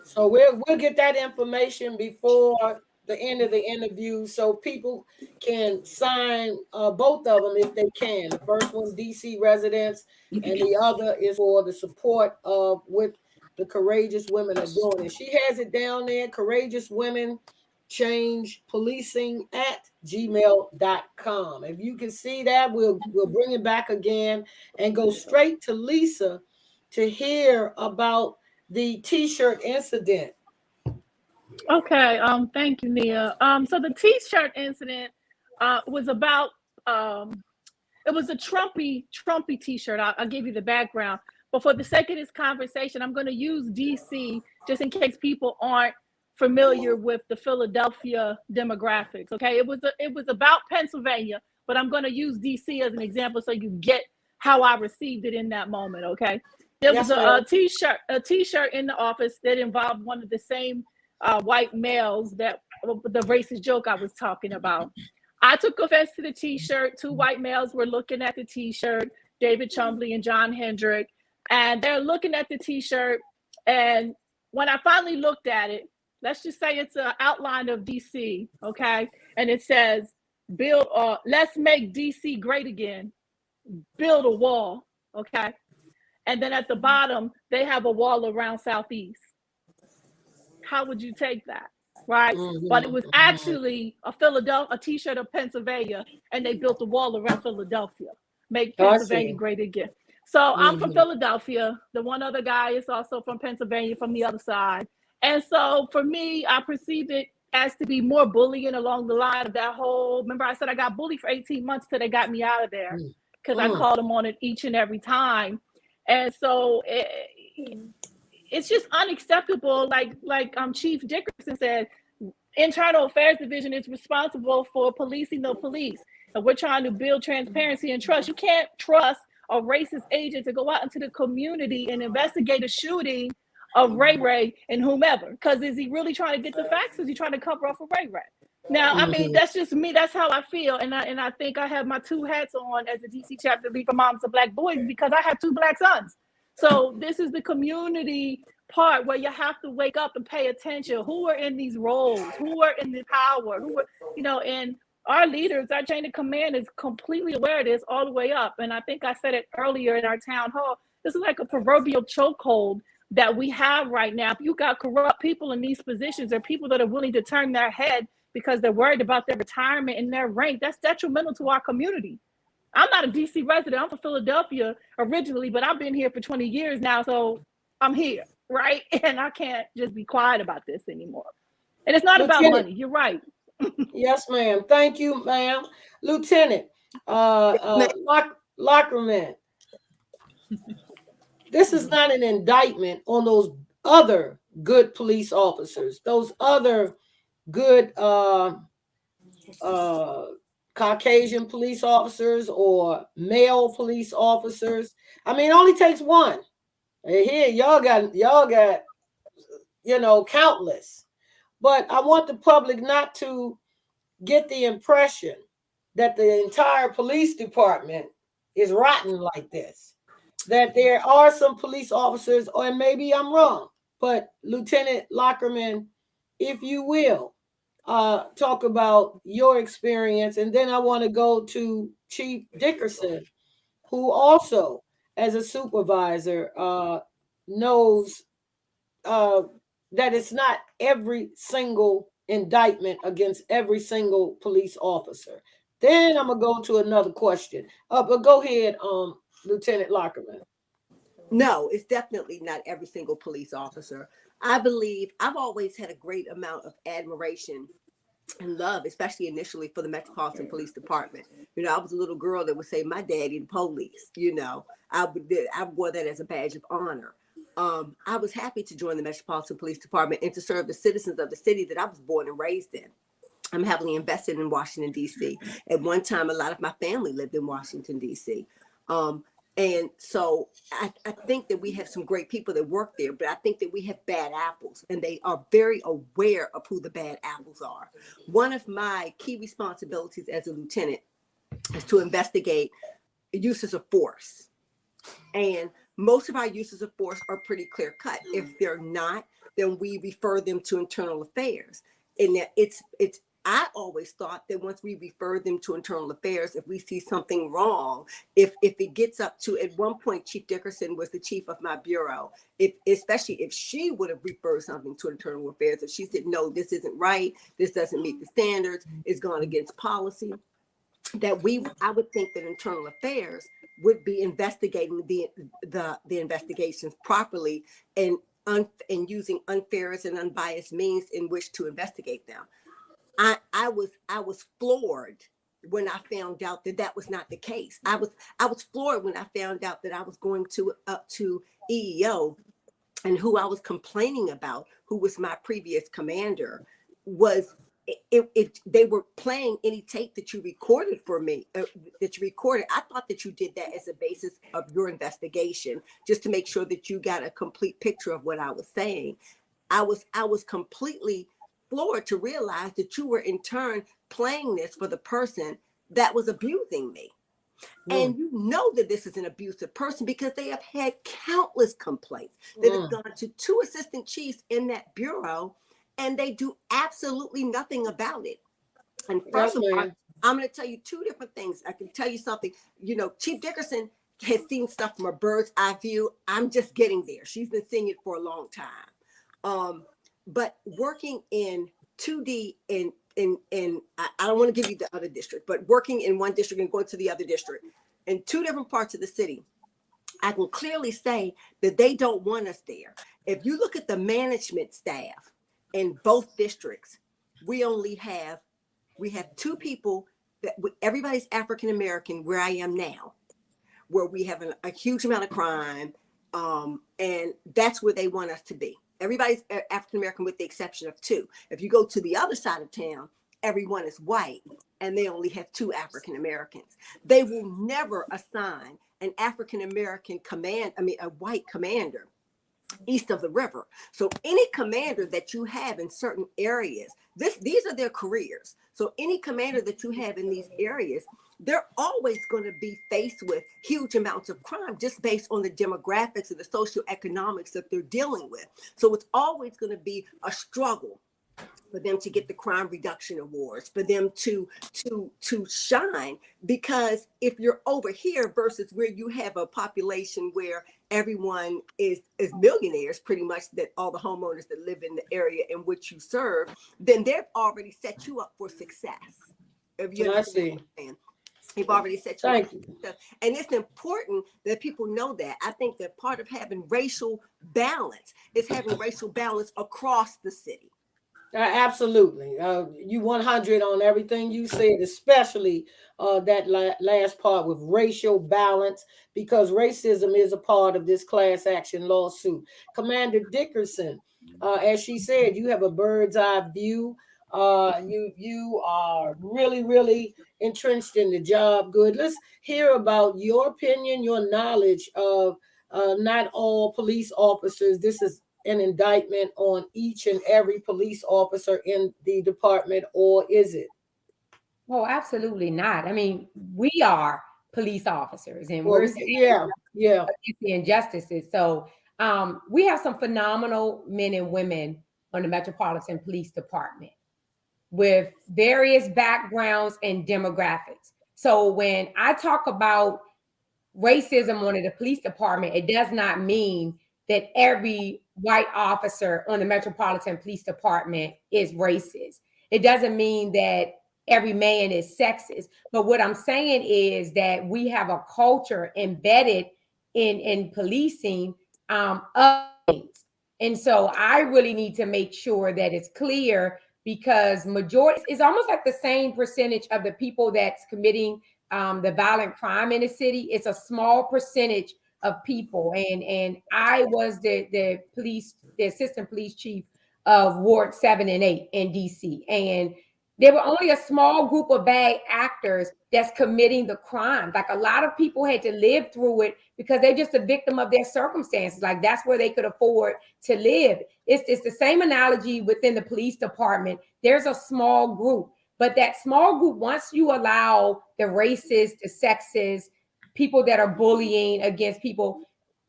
So we'll get that information before the end of the interview, so people can sign both of them if they can. The first one, DC residents, and the other is for the support of what the Courageous Women are doing. And she has it down there, Courageous Women Change Policing at gmail.com. If you can see that, we'll bring it back again and go straight to Lisa to hear about the T-shirt incident. Okay. Thank you, Nia. So the T-shirt incident was about it was a Trumpy T-shirt. I'll give you the background. But for the sake of this conversation, I'm going to use DC just in case people aren't familiar with the Philadelphia demographics. Okay, it was about Pennsylvania, but I'm going to use DC as an example so you get how I received it in that moment. Okay, there was a T-shirt in the office that involved one of the same white males that the racist joke I was talking about. I took offense to the T-shirt. Two white males were looking at the T-shirt, David Chumley and John Hendrick, and they're looking at the T-shirt. And when I finally looked at it, let's just say it's an outline of DC, okay? And it says, "Build, let's make DC great again. Build a wall," okay? And then at the bottom, they have a wall around Southeast. How would you take that, right? Mm-hmm. But it was actually a T-shirt of Pennsylvania, and they built a wall around Philadelphia. Make Pennsylvania great again. So I'm from Philadelphia. The one other guy is also from Pennsylvania, from the other side. And so for me, I perceived it as to be more bullying along the line of that whole, remember I said I got bullied for 18 months till they got me out of there, because I called them on it each and every time. And so it's just unacceptable. Like Chief Dickerson said, internal affairs division is responsible for policing the police. And we're trying to build transparency and trust. You can't trust a racist agent to go out into the community and investigate a shooting of Ray Ray and whomever. Because is he really trying to get the facts? Or is he trying to cover up for Ray Ray? Now, I mean, that's just me. That's how I feel. And I think I have my two hats on as a DC chapter lead for Moms of Black Boys because I have two Black sons. So this is the community part where you have to wake up and pay attention. Who are in these roles? Who are in the power? Who are, and our leaders, our chain of command is completely aware of this all the way up. And I think I said it earlier in our town hall. This is like a proverbial chokehold that we have right now. If you got corrupt people in these positions or people that are willing to turn their head because they're worried about their retirement and their rank, that's detrimental to our community. I'm not a DC resident. I'm from Philadelphia originally, but I've been here for 20 years now. So I'm here, right? And I can't just be quiet about this anymore. And it's not about money. You're right. Yes, ma'am. Thank you, ma'am. Lieutenant Lockerman, this is not an indictment on those other good police officers, those other good Caucasian police officers or male police officers. I mean, it only takes one. Here, y'all got, countless. But I want the public not to get the impression that the entire police department is rotten like this. That there are some police officers, or maybe I'm wrong, but Lieutenant Lockerman, if you will, talk about your experience. And then I want to go to Chief Dickerson, who also, as a supervisor, knows that it's not every single indictment against every single police officer. Then I'm going to go to another question. But go ahead, Lieutenant Lockerman. No, it's definitely not every single police officer. I believe I've always had a great amount of admiration and love, especially initially for the Metropolitan Police Department. I was a little girl that would say, my daddy, the police, I wore that as a badge of honor. I was happy to join the Metropolitan Police Department and to serve the citizens of the city that I was born and raised in. I'm heavily invested in Washington, D.C. At one time, a lot of my family lived in Washington, D.C. And so I think that we have some great people that work there, but I think that we have bad apples, and they are very aware of who the bad apples are. One of my key responsibilities as a lieutenant is to investigate uses of force. And most of our uses of force are pretty clear cut. If they're not, then we refer them to internal affairs. And that I always thought that once we refer them to internal affairs, if we see something wrong, if it gets up to, at one point, Chief Dickerson was the chief of my bureau, especially if she would have referred something to internal affairs, if she said, no, this isn't right, this doesn't meet the standards, it's gone against policy, that I would think that internal affairs would be investigating the investigations properly and using unfairness and unbiased means in which to investigate them. I was floored when I found out that was not the case. I was floored when I found out that I was going up to EEO, and who I was complaining about, who was my previous commander, was they were playing any tape that you recorded for me, that you recorded. I thought that you did that as a basis of your investigation, just to make sure that you got a complete picture of what I was saying. I was completely floored to realize that you were in turn playing this for the person that was abusing me. And you know that this is an abusive person because they have had countless complaints that have gone to 2 assistant chiefs in that bureau, and they do absolutely nothing about it. And first of all, I'm going to tell you 2 different things. I can tell you something. Chief Dickerson has seen stuff from a bird's eye view. I'm just getting there. She's been seeing it for a long time. But working in 2D in I don't want to give you the other district, but working in one district and going to the other district in 2 different parts of the city, I can clearly say that they don't want us there. If you look at the management staff in both districts, we have 2 people that everybody's African American where I am now, where we have a huge amount of crime, and that's where they want us to be. Everybody's African American with the exception of 2. If you go to the other side of town, everyone is white and they only have 2 African Americans. They will never assign an African American a white commander east of the river. So any commander that you have in certain areas, these are their careers. So any commander that you have in these areas, they're always going to be faced with huge amounts of crime just based on the demographics and the socioeconomics that they're dealing with. So it's always going to be a struggle for them to get the crime reduction awards, for them to shine, because if you're over here versus where you have a population where everyone is millionaires, pretty much, that all the homeowners that live in the area in which you serve, then they've already set you up for success. If you understand what I'm saying. They've already set you up for success. And it's important that people know that. I think that part of having racial balance is having racial balance across the city. Absolutely. You 100 on everything you said, especially that last part with racial balance, because racism is a part of this class action lawsuit. Commander Dickerson, as she said, you have a bird's eye view. You are really, really entrenched in the job. Good. Let's hear about your opinion, your knowledge of not all police officers. This is an indictment on each and every police officer in the department, or is it? Oh, absolutely not. I mean, we are police officers, and we're against the injustices. So we have some phenomenal men and women on the Metropolitan Police Department with various backgrounds and demographics. So when I talk about racism on the police department, it does not mean that every white officer on the Metropolitan Police Department is racist. It doesn't mean that every man is sexist. But what I'm saying is that we have a culture embedded in policing of things. And so I really need to make sure that it's clear, because majority is almost like the same percentage of the people that's committing the violent crime in the city. It's a small percentage of people, and I was the assistant police chief of Ward 7 and 8 in DC, and there were only a small group of bad actors that's committing the crime. Like, a lot of people had to live through it because they're just a victim of their circumstances. Like, that's where they could afford to live. It's the same analogy within the police department. There's a small group, but that small group, once you allow the racist, the sexist, people that are bullying against people,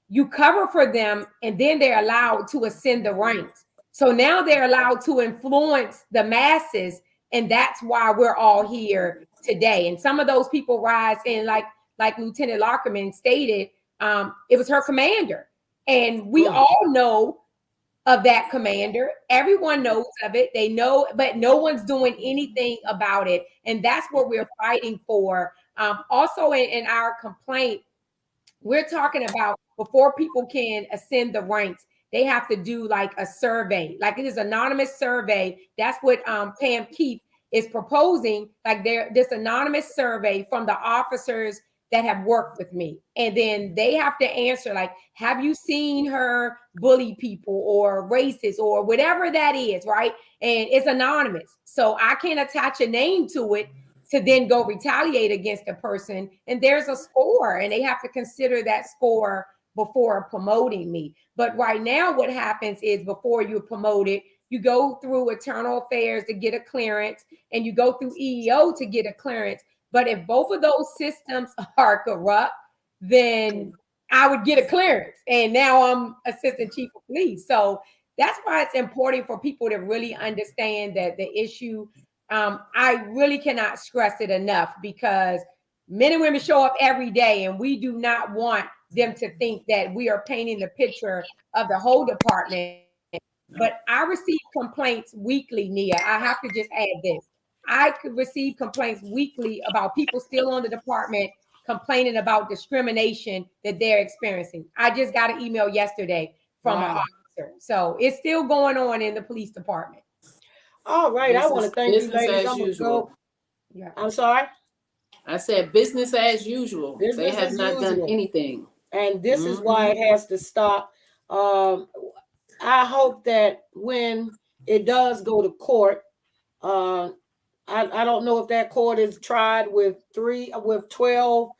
you cover for them, and then they're allowed to ascend the ranks. So now they're allowed to influence the masses, and that's why we're all here today. And some of those people rise in, like Lieutenant Larkerman stated, it was her commander. And we all know of that commander. Everyone knows of it. They know, but no one's doing anything about it. And that's what we're fighting for. Also in our complaint, we're talking about, before people can ascend the ranks, they have to do like a survey. Like, it is an anonymous survey. That's what Pam Keefe is proposing. Like, this anonymous survey from the officers that have worked with me. And then they have to answer, like, have you seen her bully people or racist or whatever that is, right? And it's anonymous. So I can't attach a name to it to then go retaliate against a person. And there's a score, and they have to consider that score before promoting me. But right now, what happens is, before you're promoted, you go through internal affairs to get a clearance, and you go through EEO to get a clearance. But if both of those systems are corrupt, then I would get a clearance. And now I'm assistant chief of police. So that's why it's important for people to really understand that the issue. I really cannot stress it enough, because men and women show up every day, and we do not want them to think that we are painting the picture of the whole department. But I receive complaints weekly, Nia. I have to just add this. I could receive complaints weekly about people still on the department complaining about discrimination that they're experiencing. I just got an email yesterday from an officer. So it's still going on in the police department. All right. I want to thank you, ladies. I'm usual. Yeah. I'm sorry. I said business as usual. They have not done anything. And this is why it has to stop. I hope that when it does go to court, I don't know if that court is tried with 12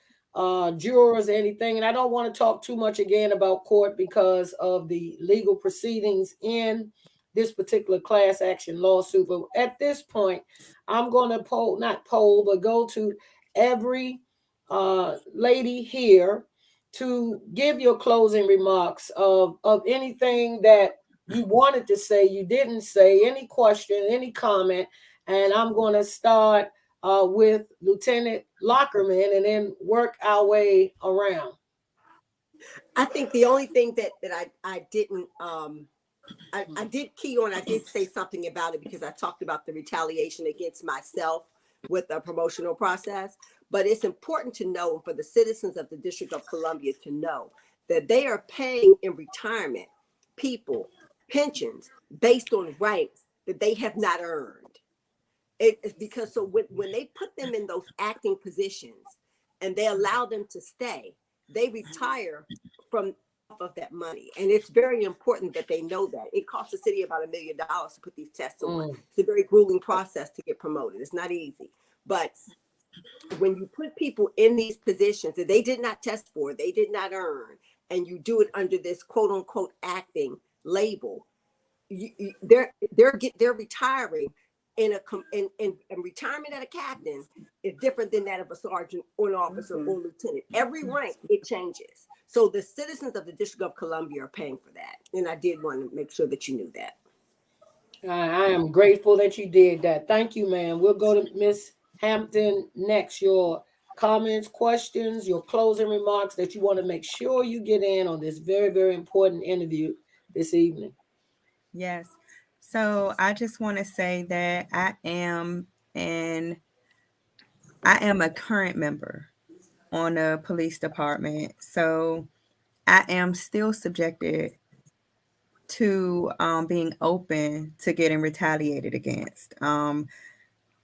jurors or anything. And I don't want to talk too much again about court because of the legal proceedings in this particular class action lawsuit. But at this point, I'm going to go to every lady here to give your closing remarks of anything that you wanted to say, you didn't say, any question, any comment. And I'm going to start with Lieutenant Lockerman and then work our way around. I think the only thing that I didn't I did key on, I did say something about it because I talked about the retaliation against myself with the promotional process. But it's important to know for the citizens of the District of Columbia to know that they are paying in retirement people pensions based on rights that they have not earned. It's because so when they put them in those acting positions and they allow them to stay, they retire from off of that money. And it's very important that they know that. It costs the city about $1 million to put these tests on. It's a very grueling process to get promoted. It's not easy. But when you put people in these positions that they did not test for, they did not earn, and you do it under this quote unquote acting label, they're retiring in retirement at a captain is different than that of a sergeant or an officer or lieutenant. Every rank, it changes. So the citizens of the District of Columbia are paying for that. And I did want to make sure that you knew that. I am grateful that you did that. Thank you, ma'am. We'll go to Miss Hampton next. Your comments, questions, your closing remarks that you want to make sure you get in on this very, very important interview this evening. Yes. So I just want to say that I am a current member on the police department. So I am still subjected to being open to getting retaliated against.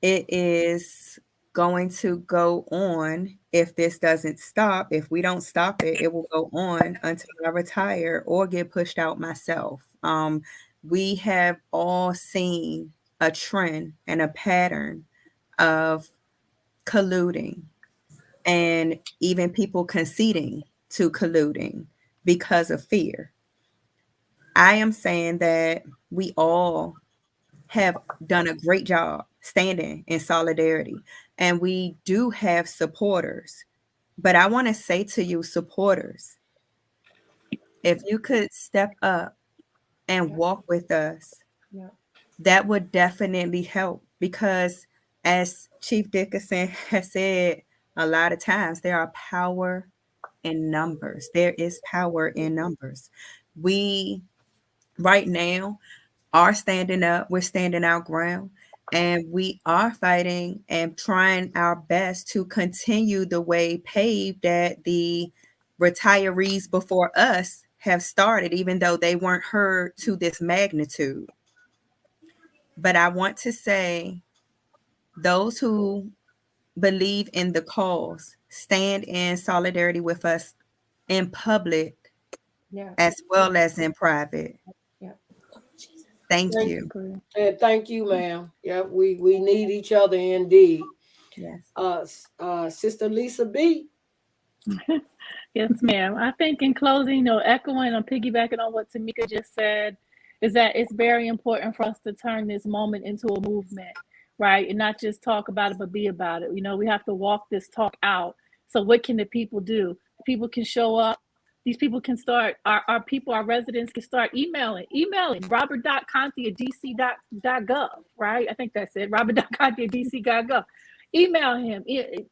It is going to go on if this doesn't stop. If we don't stop it, it will go on until I retire or get pushed out myself. We have all seen a trend and a pattern of colluding and even people conceding to colluding because of fear. I am saying that we all have done a great job standing in solidarity, and we do have supporters. But I want to say to you, supporters, if you could step up and walk with us, that would definitely help, because as Chief Dickerson has said a lot of times, there are power in numbers. There is power in numbers. We right now are standing up, we're standing our ground, and we are fighting and trying our best to continue the way paved that the retirees before us have started, even though they weren't heard to this magnitude. But I want to say, those who believe in the cause, stand in solidarity with us in public as well as in private. Thank you. And thank you, ma'am. Yeah, we need each other indeed. Yes. Sister Lisa B. Yes, ma'am. I think in closing, echoing or piggybacking on what Tamika just said, is that it's very important for us to turn this moment into a movement, right? And not just talk about it, but be about it. We have to walk this talk out. So what can the people do? People can show up. These people can start, our people, our residents can start emailing robert.conte@dc.gov, right? I think that's it, robert.conte@dc.gov. Email him,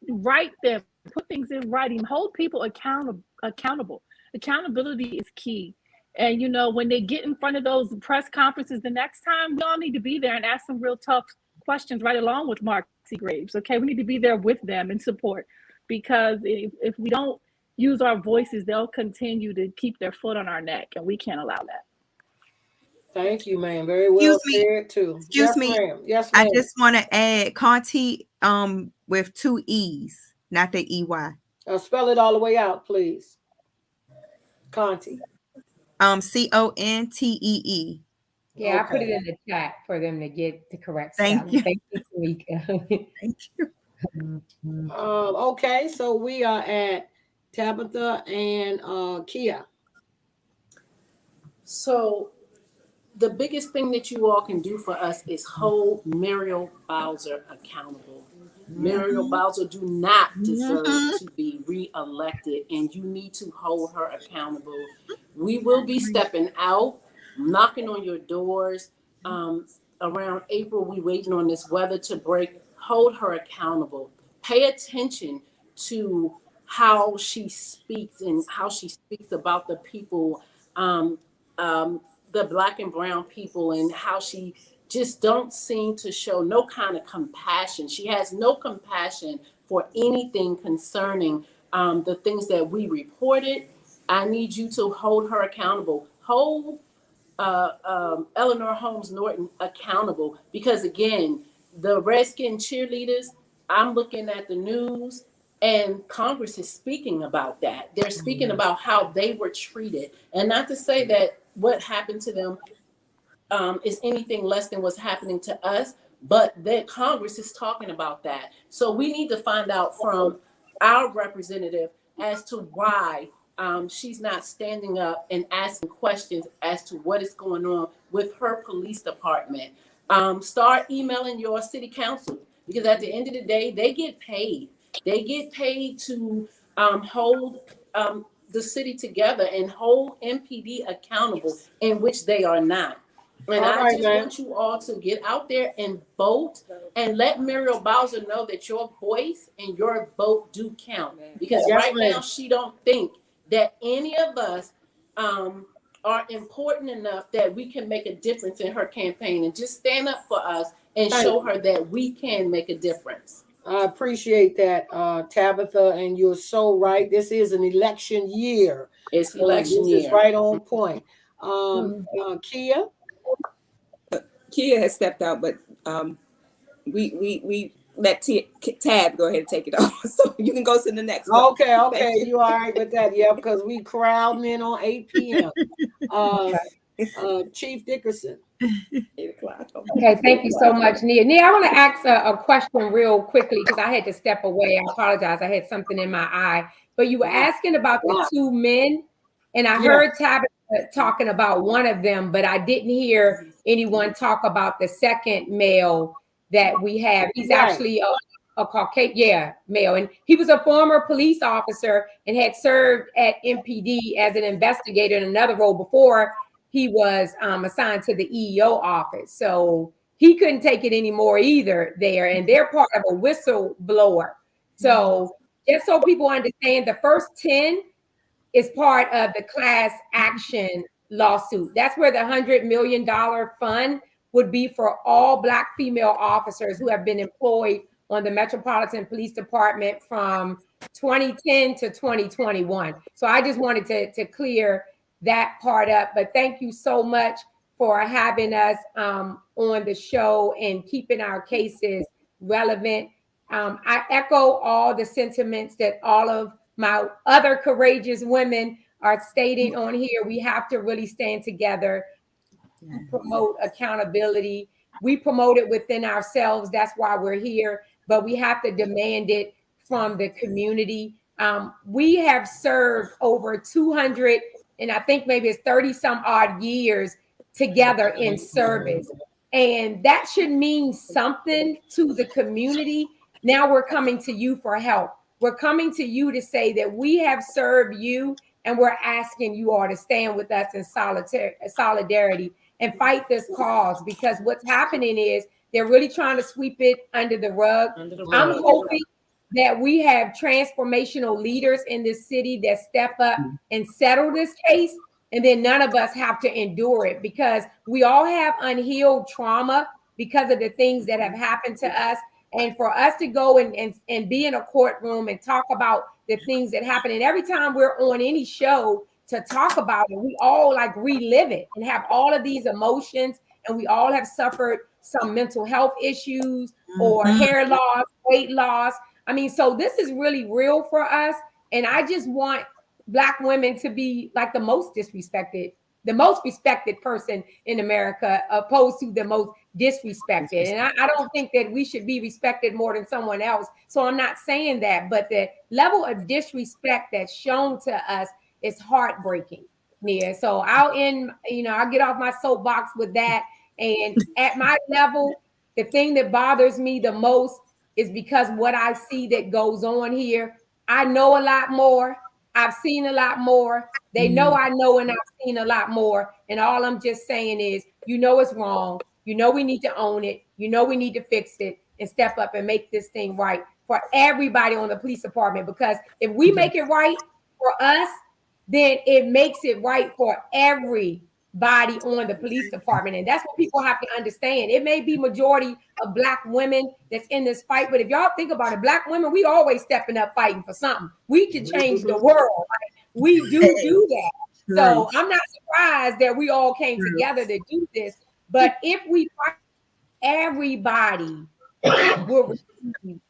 write them, put things in writing, hold people accountable. Accountability is key. And, when they get in front of those press conferences the next time, we all need to be there and ask some real tough questions right along with Marcy Graves, okay? We need to be there with them and support, because if we don't use our voices, they'll continue to keep their foot on our neck, and we can't allow that. Thank you, ma'am. Very well said too. Excuse me. Ma'am. Yes, ma'am. I just want to add Conte with 2 E's, not the EY. Spell it all the way out, please. Conte. Contee. Yeah, I put it Okay. in the chat for them to get the correct Thank spelling. you. Thank you, Tamika. Thank you. Okay, so we are at Tabitha and Kia. So the biggest thing that you all can do for us is hold Muriel Bowser accountable. Muriel Bowser do not deserve to be reelected, and you need to hold her accountable. We will be stepping out, knocking on your doors. Around April, we waiting on this weather to break. Hold her accountable. Pay attention to how she speaks and how she speaks about the people, um, the Black and brown people, and how she just don't seem to show no kind of compassion. She has no compassion for anything concerning the things that we reported. I need you to hold her accountable. Hold Eleanor Holmes Norton accountable, because again, the Redskin cheerleaders, I'm looking at the news and Congress is speaking about that. They're speaking about how they were treated, and not to say that what happened to them is anything less than what's happening to us, but that Congress is talking about that. So we need to find out from our representative as to why she's not standing up and asking questions as to what is going on with her police department. Start emailing your city council, because at the end of the day, they get paid. They get paid to hold the city together and hold MPD accountable, in which they are not. And All I right, just man. want you all to get out there and vote, and let Muriel Bowser know that your voice and your vote do count. Because Yes, right ma'am. now she don't think that any of us are important enough that we can make a difference in her campaign. And just stand up for us and Thank show her that we can make a difference. I appreciate that, Tabitha, and you're so right. This is an election year. It's So election this is year. right on point. Kia? Kia has stepped out, but we let Tab go ahead and take it off. So you can go to the next one. Okay, Thank you. you all right with that? Yeah, because we crowding in on 8 p.m. Chief Dickerson. 8 o'clock. Okay, thank you so much, Nia. Nia, I want to ask a question real quickly because I had to step away. I apologize. I had something in my eye. But you were asking about the two men, and I heard Tabitha talking about one of them, but I didn't hear anyone talk about the second male that we have. He's actually a Caucasian, male, and he was a former police officer and had served at MPD as an investigator in another role before he was assigned to the EEO office. So he couldn't take it anymore either there. And they're part of a whistleblower. So just so people understand, the first 10 is part of the class action lawsuit. That's where the $100 million fund would be for all Black female officers who have been employed on the Metropolitan Police Department from 2010 to 2021. So I just wanted to clear that part up. But thank you so much for having us on the show and keeping our cases relevant. I echo all the sentiments that all of my other courageous women are stating on here. We have to really stand together, promote accountability. We promote it within ourselves. That's why we're here, but we have to demand it from the community. We have served over 200, and I think maybe it's 30 some odd years together in service. And that should mean something to the community. Now we're coming to you for help. We're coming to you to say that we have served you, and we're asking you all to stand with us in solidarity and fight this cause, because what's happening is they're really trying to sweep it under the rug. I'm hoping that we have transformational leaders in this city that step up and settle this case, and then none of us have to endure it, because we all have unhealed trauma because of the things that have happened to us. And for us to go and be in a courtroom and talk about the things that happen, and every time we're on any show to talk about it, we all like relive it and have all of these emotions, and we all have suffered some mental health issues or hair loss, weight loss. I mean, so this is really real for us. And I just want Black women to be like the most disrespected the most respected person in America, opposed to the most disrespected. And I don't think that we should be respected more than someone else. So I'm not saying that, but the level of disrespect that's shown to us is heartbreaking. Yeah. So I'll get off my soapbox with that. And at my level, the thing that bothers me the most is because what I see that goes on here, I know a lot more. I've seen a lot more. They know I know, and I've seen a lot more. And all I'm just saying is, it's wrong. We need to own it. We need to fix it and step up and make this thing right for everybody on the police department. Because if we make it right for us, then it makes it right for everybody on the police department. And that's what people have to understand. It may be majority of Black women that's in this fight, but if y'all think about it, Black women, we always stepping up fighting for something. We can change the world. We do that. So I'm not surprised that we all came together to do this. But if we fight, everybody will receive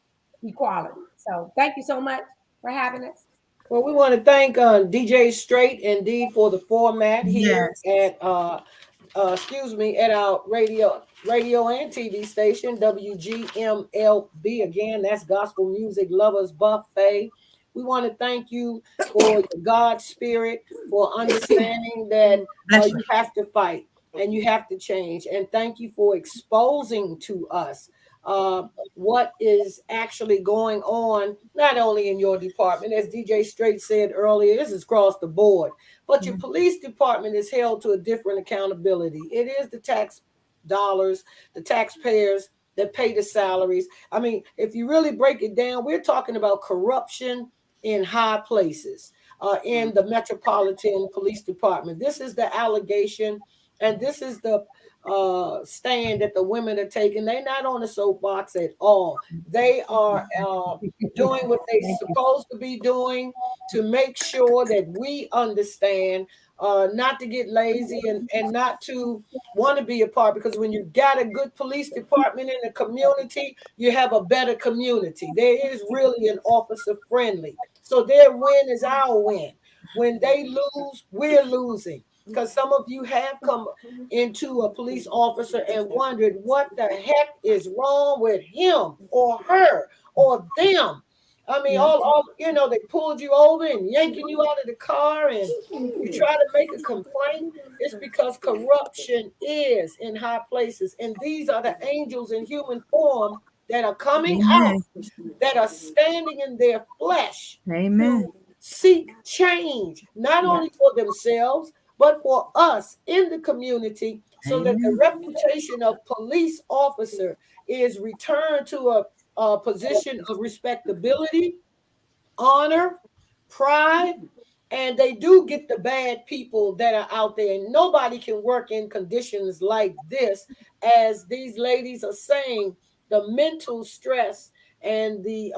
equality. So thank you so much for having us. Well, we want to thank DJ Straight indeed for the format here at our radio and TV station, WGMLB. Again, that's Gospel Music Lovers Buffet. We want to thank you for the God spirit, for understanding that you have to fight and you have to change. And thank you for exposing to us what is actually going on, not only in your department, as DJ Straight said earlier, this is across the board, but your police department is held to a different accountability. It is the tax dollars, the taxpayers that pay the salaries. I mean, if you really break it down, we're talking about corruption in high places in the Metropolitan Police Department. This is the allegation, and this is the stand that the women are taking. They're not on the soapbox at all. They are doing what they're supposed to be doing to make sure that we understand not to get lazy and not to want to be a part, because when you got a good police department in a community, you have a better community. There is really an officer friendly. So their win is our win. When they lose, we're losing. Because some of you have come into a police officer and wondered what the heck is wrong with him or her or them. I mean, they pulled you over and yanking you out of the car and you try to make a complaint. It's because corruption is in high places. And these are the angels in human form that are coming out, that are standing in their flesh. Amen. Seek change, not only for themselves, but for us in the community, so that the reputation of police officer is returned to a position of respectability, honor, pride, and they do get the bad people that are out there. And nobody can work in conditions like this, as these ladies are saying, the mental stress and the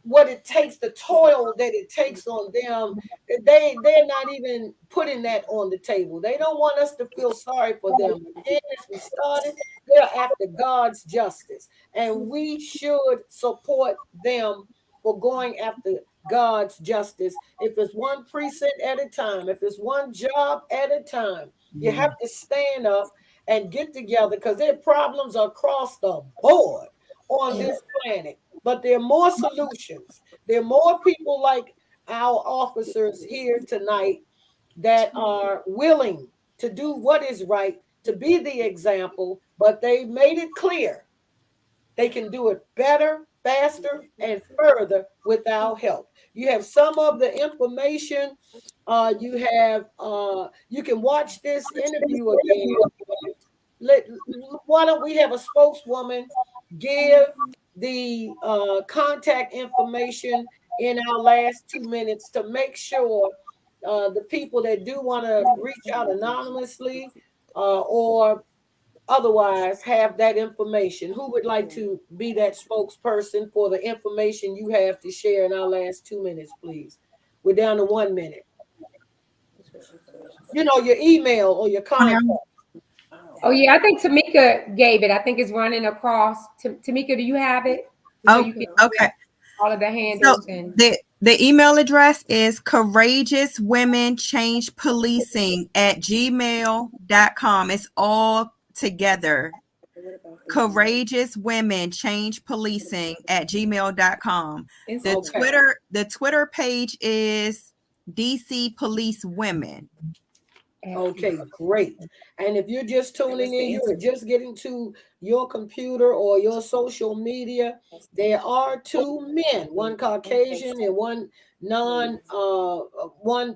what it takes, the toil that it takes on them, they're not even putting that on the table. They don't want us to feel sorry for them. Again, as we started, they're after God's justice, and we should support them for going after God's justice. If it's one precinct at a time, if it's one job at a time, you have to stand up and get together, because there are problems across the board on this planet. But there are more solutions. There are more people like our officers here tonight that are willing to do what is right, to be the example, but they made it clear they can do it better, faster, and further with our help. You have some of the information. You can watch this interview again. Why don't we have a spokeswoman give the contact information in our last 2 minutes to make sure the people that do want to reach out anonymously or otherwise have that information. Who would like to be that spokesperson for the information you have to share in our last 2 minutes, please? We're down to 1 minute. Your email or your contact. Oh, yeah, I think Tamika gave it. I think it's running across. Tamika, do you have it? Okay. All of the handles. So The email address is courageouswomenchangepolicing@gmail.com. It's all together. courageouswomenchangepolicing@gmail.com. The Twitter page is DC Police Women. Okay, great. And if you're just tuning in, you're just getting to your computer or your social media, there are two men, one Caucasian and one one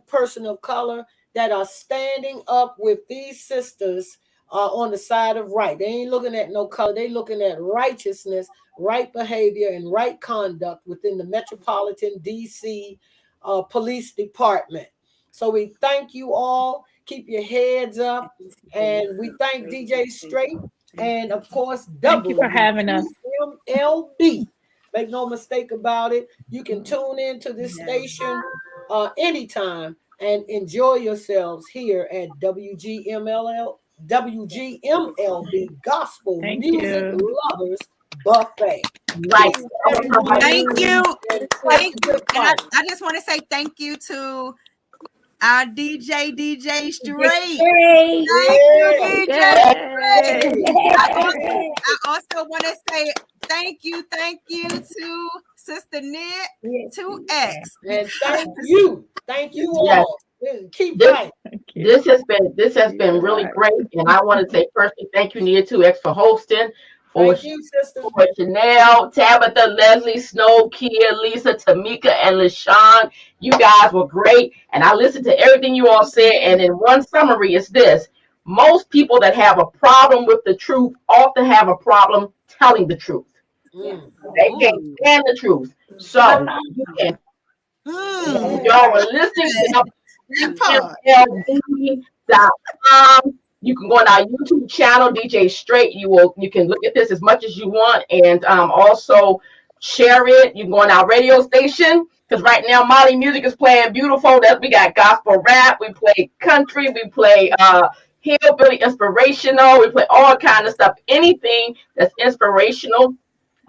person of color that are standing up with these sisters on the side of right. They ain't looking at no color. They looking at righteousness, right behavior, and right conduct within the Metropolitan DC Police Department. So we thank you all. Keep your heads up. And we thank DJ Straight and, of course, Thank you for having us. WMLB. Make no mistake about it. You can tune into this station anytime and enjoy yourselves here at WGMLB Gospel Music Lovers Buffet. Right. Thank you. I just want to say thank you to our DJ Straight. Thank you, DJ Straight. I also want to say thank you to Sister Knit 2X. And thank you all. Keep fighting. This has been really great, and I want to say personally thank you, Nia 2X, for hosting. For Chanel, Tabitha, Leslie, Snow, Kia, Lisa, Tamika, and LaShawn. You guys were great. And I listened to everything you all said. And in one summary is this. Most people that have a problem with the truth often have a problem telling the truth. They can't stand the truth. So you can, y'all were listening to WMLB.com. You can go on our YouTube channel, DJ Straight. You can look at this as much as you want, and also share it. You can go on our radio station, because right now Molly Music is playing beautiful. We got gospel rap, we play country, we play hillbilly inspirational, we play all kind of stuff. Anything that's inspirational.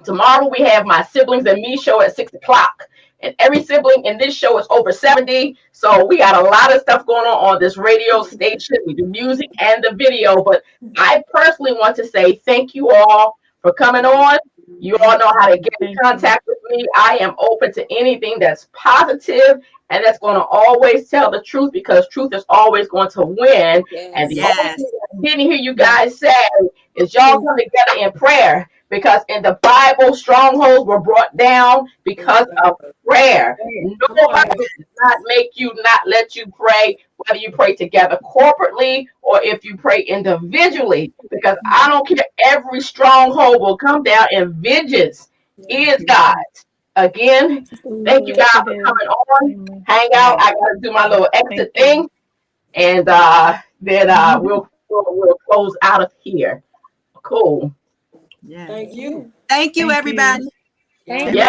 Tomorrow we have my siblings and me show at 6 o'clock. And every sibling in this show is over 70. So we got a lot of stuff going on this radio station. We do music and the video. But I personally want to say thank you all for coming on. You all know how to get in contact with me. I am open to anything that's positive and that's going to always tell the truth, because truth is always going to win. And the only thing I didn't hear you guys say is y'all come together in prayer. Because in the Bible, strongholds were brought down because of prayer. Nobody does not make you not let you pray, whether you pray together corporately or if you pray individually. Because I don't care, every stronghold will come down, and vengeance is God's. Again, thank you guys for coming on. Hang out. I got to do my little exit thing, and then we'll close out of here. Cool. Yeah. Thank you. Thank you, everybody. Thank you.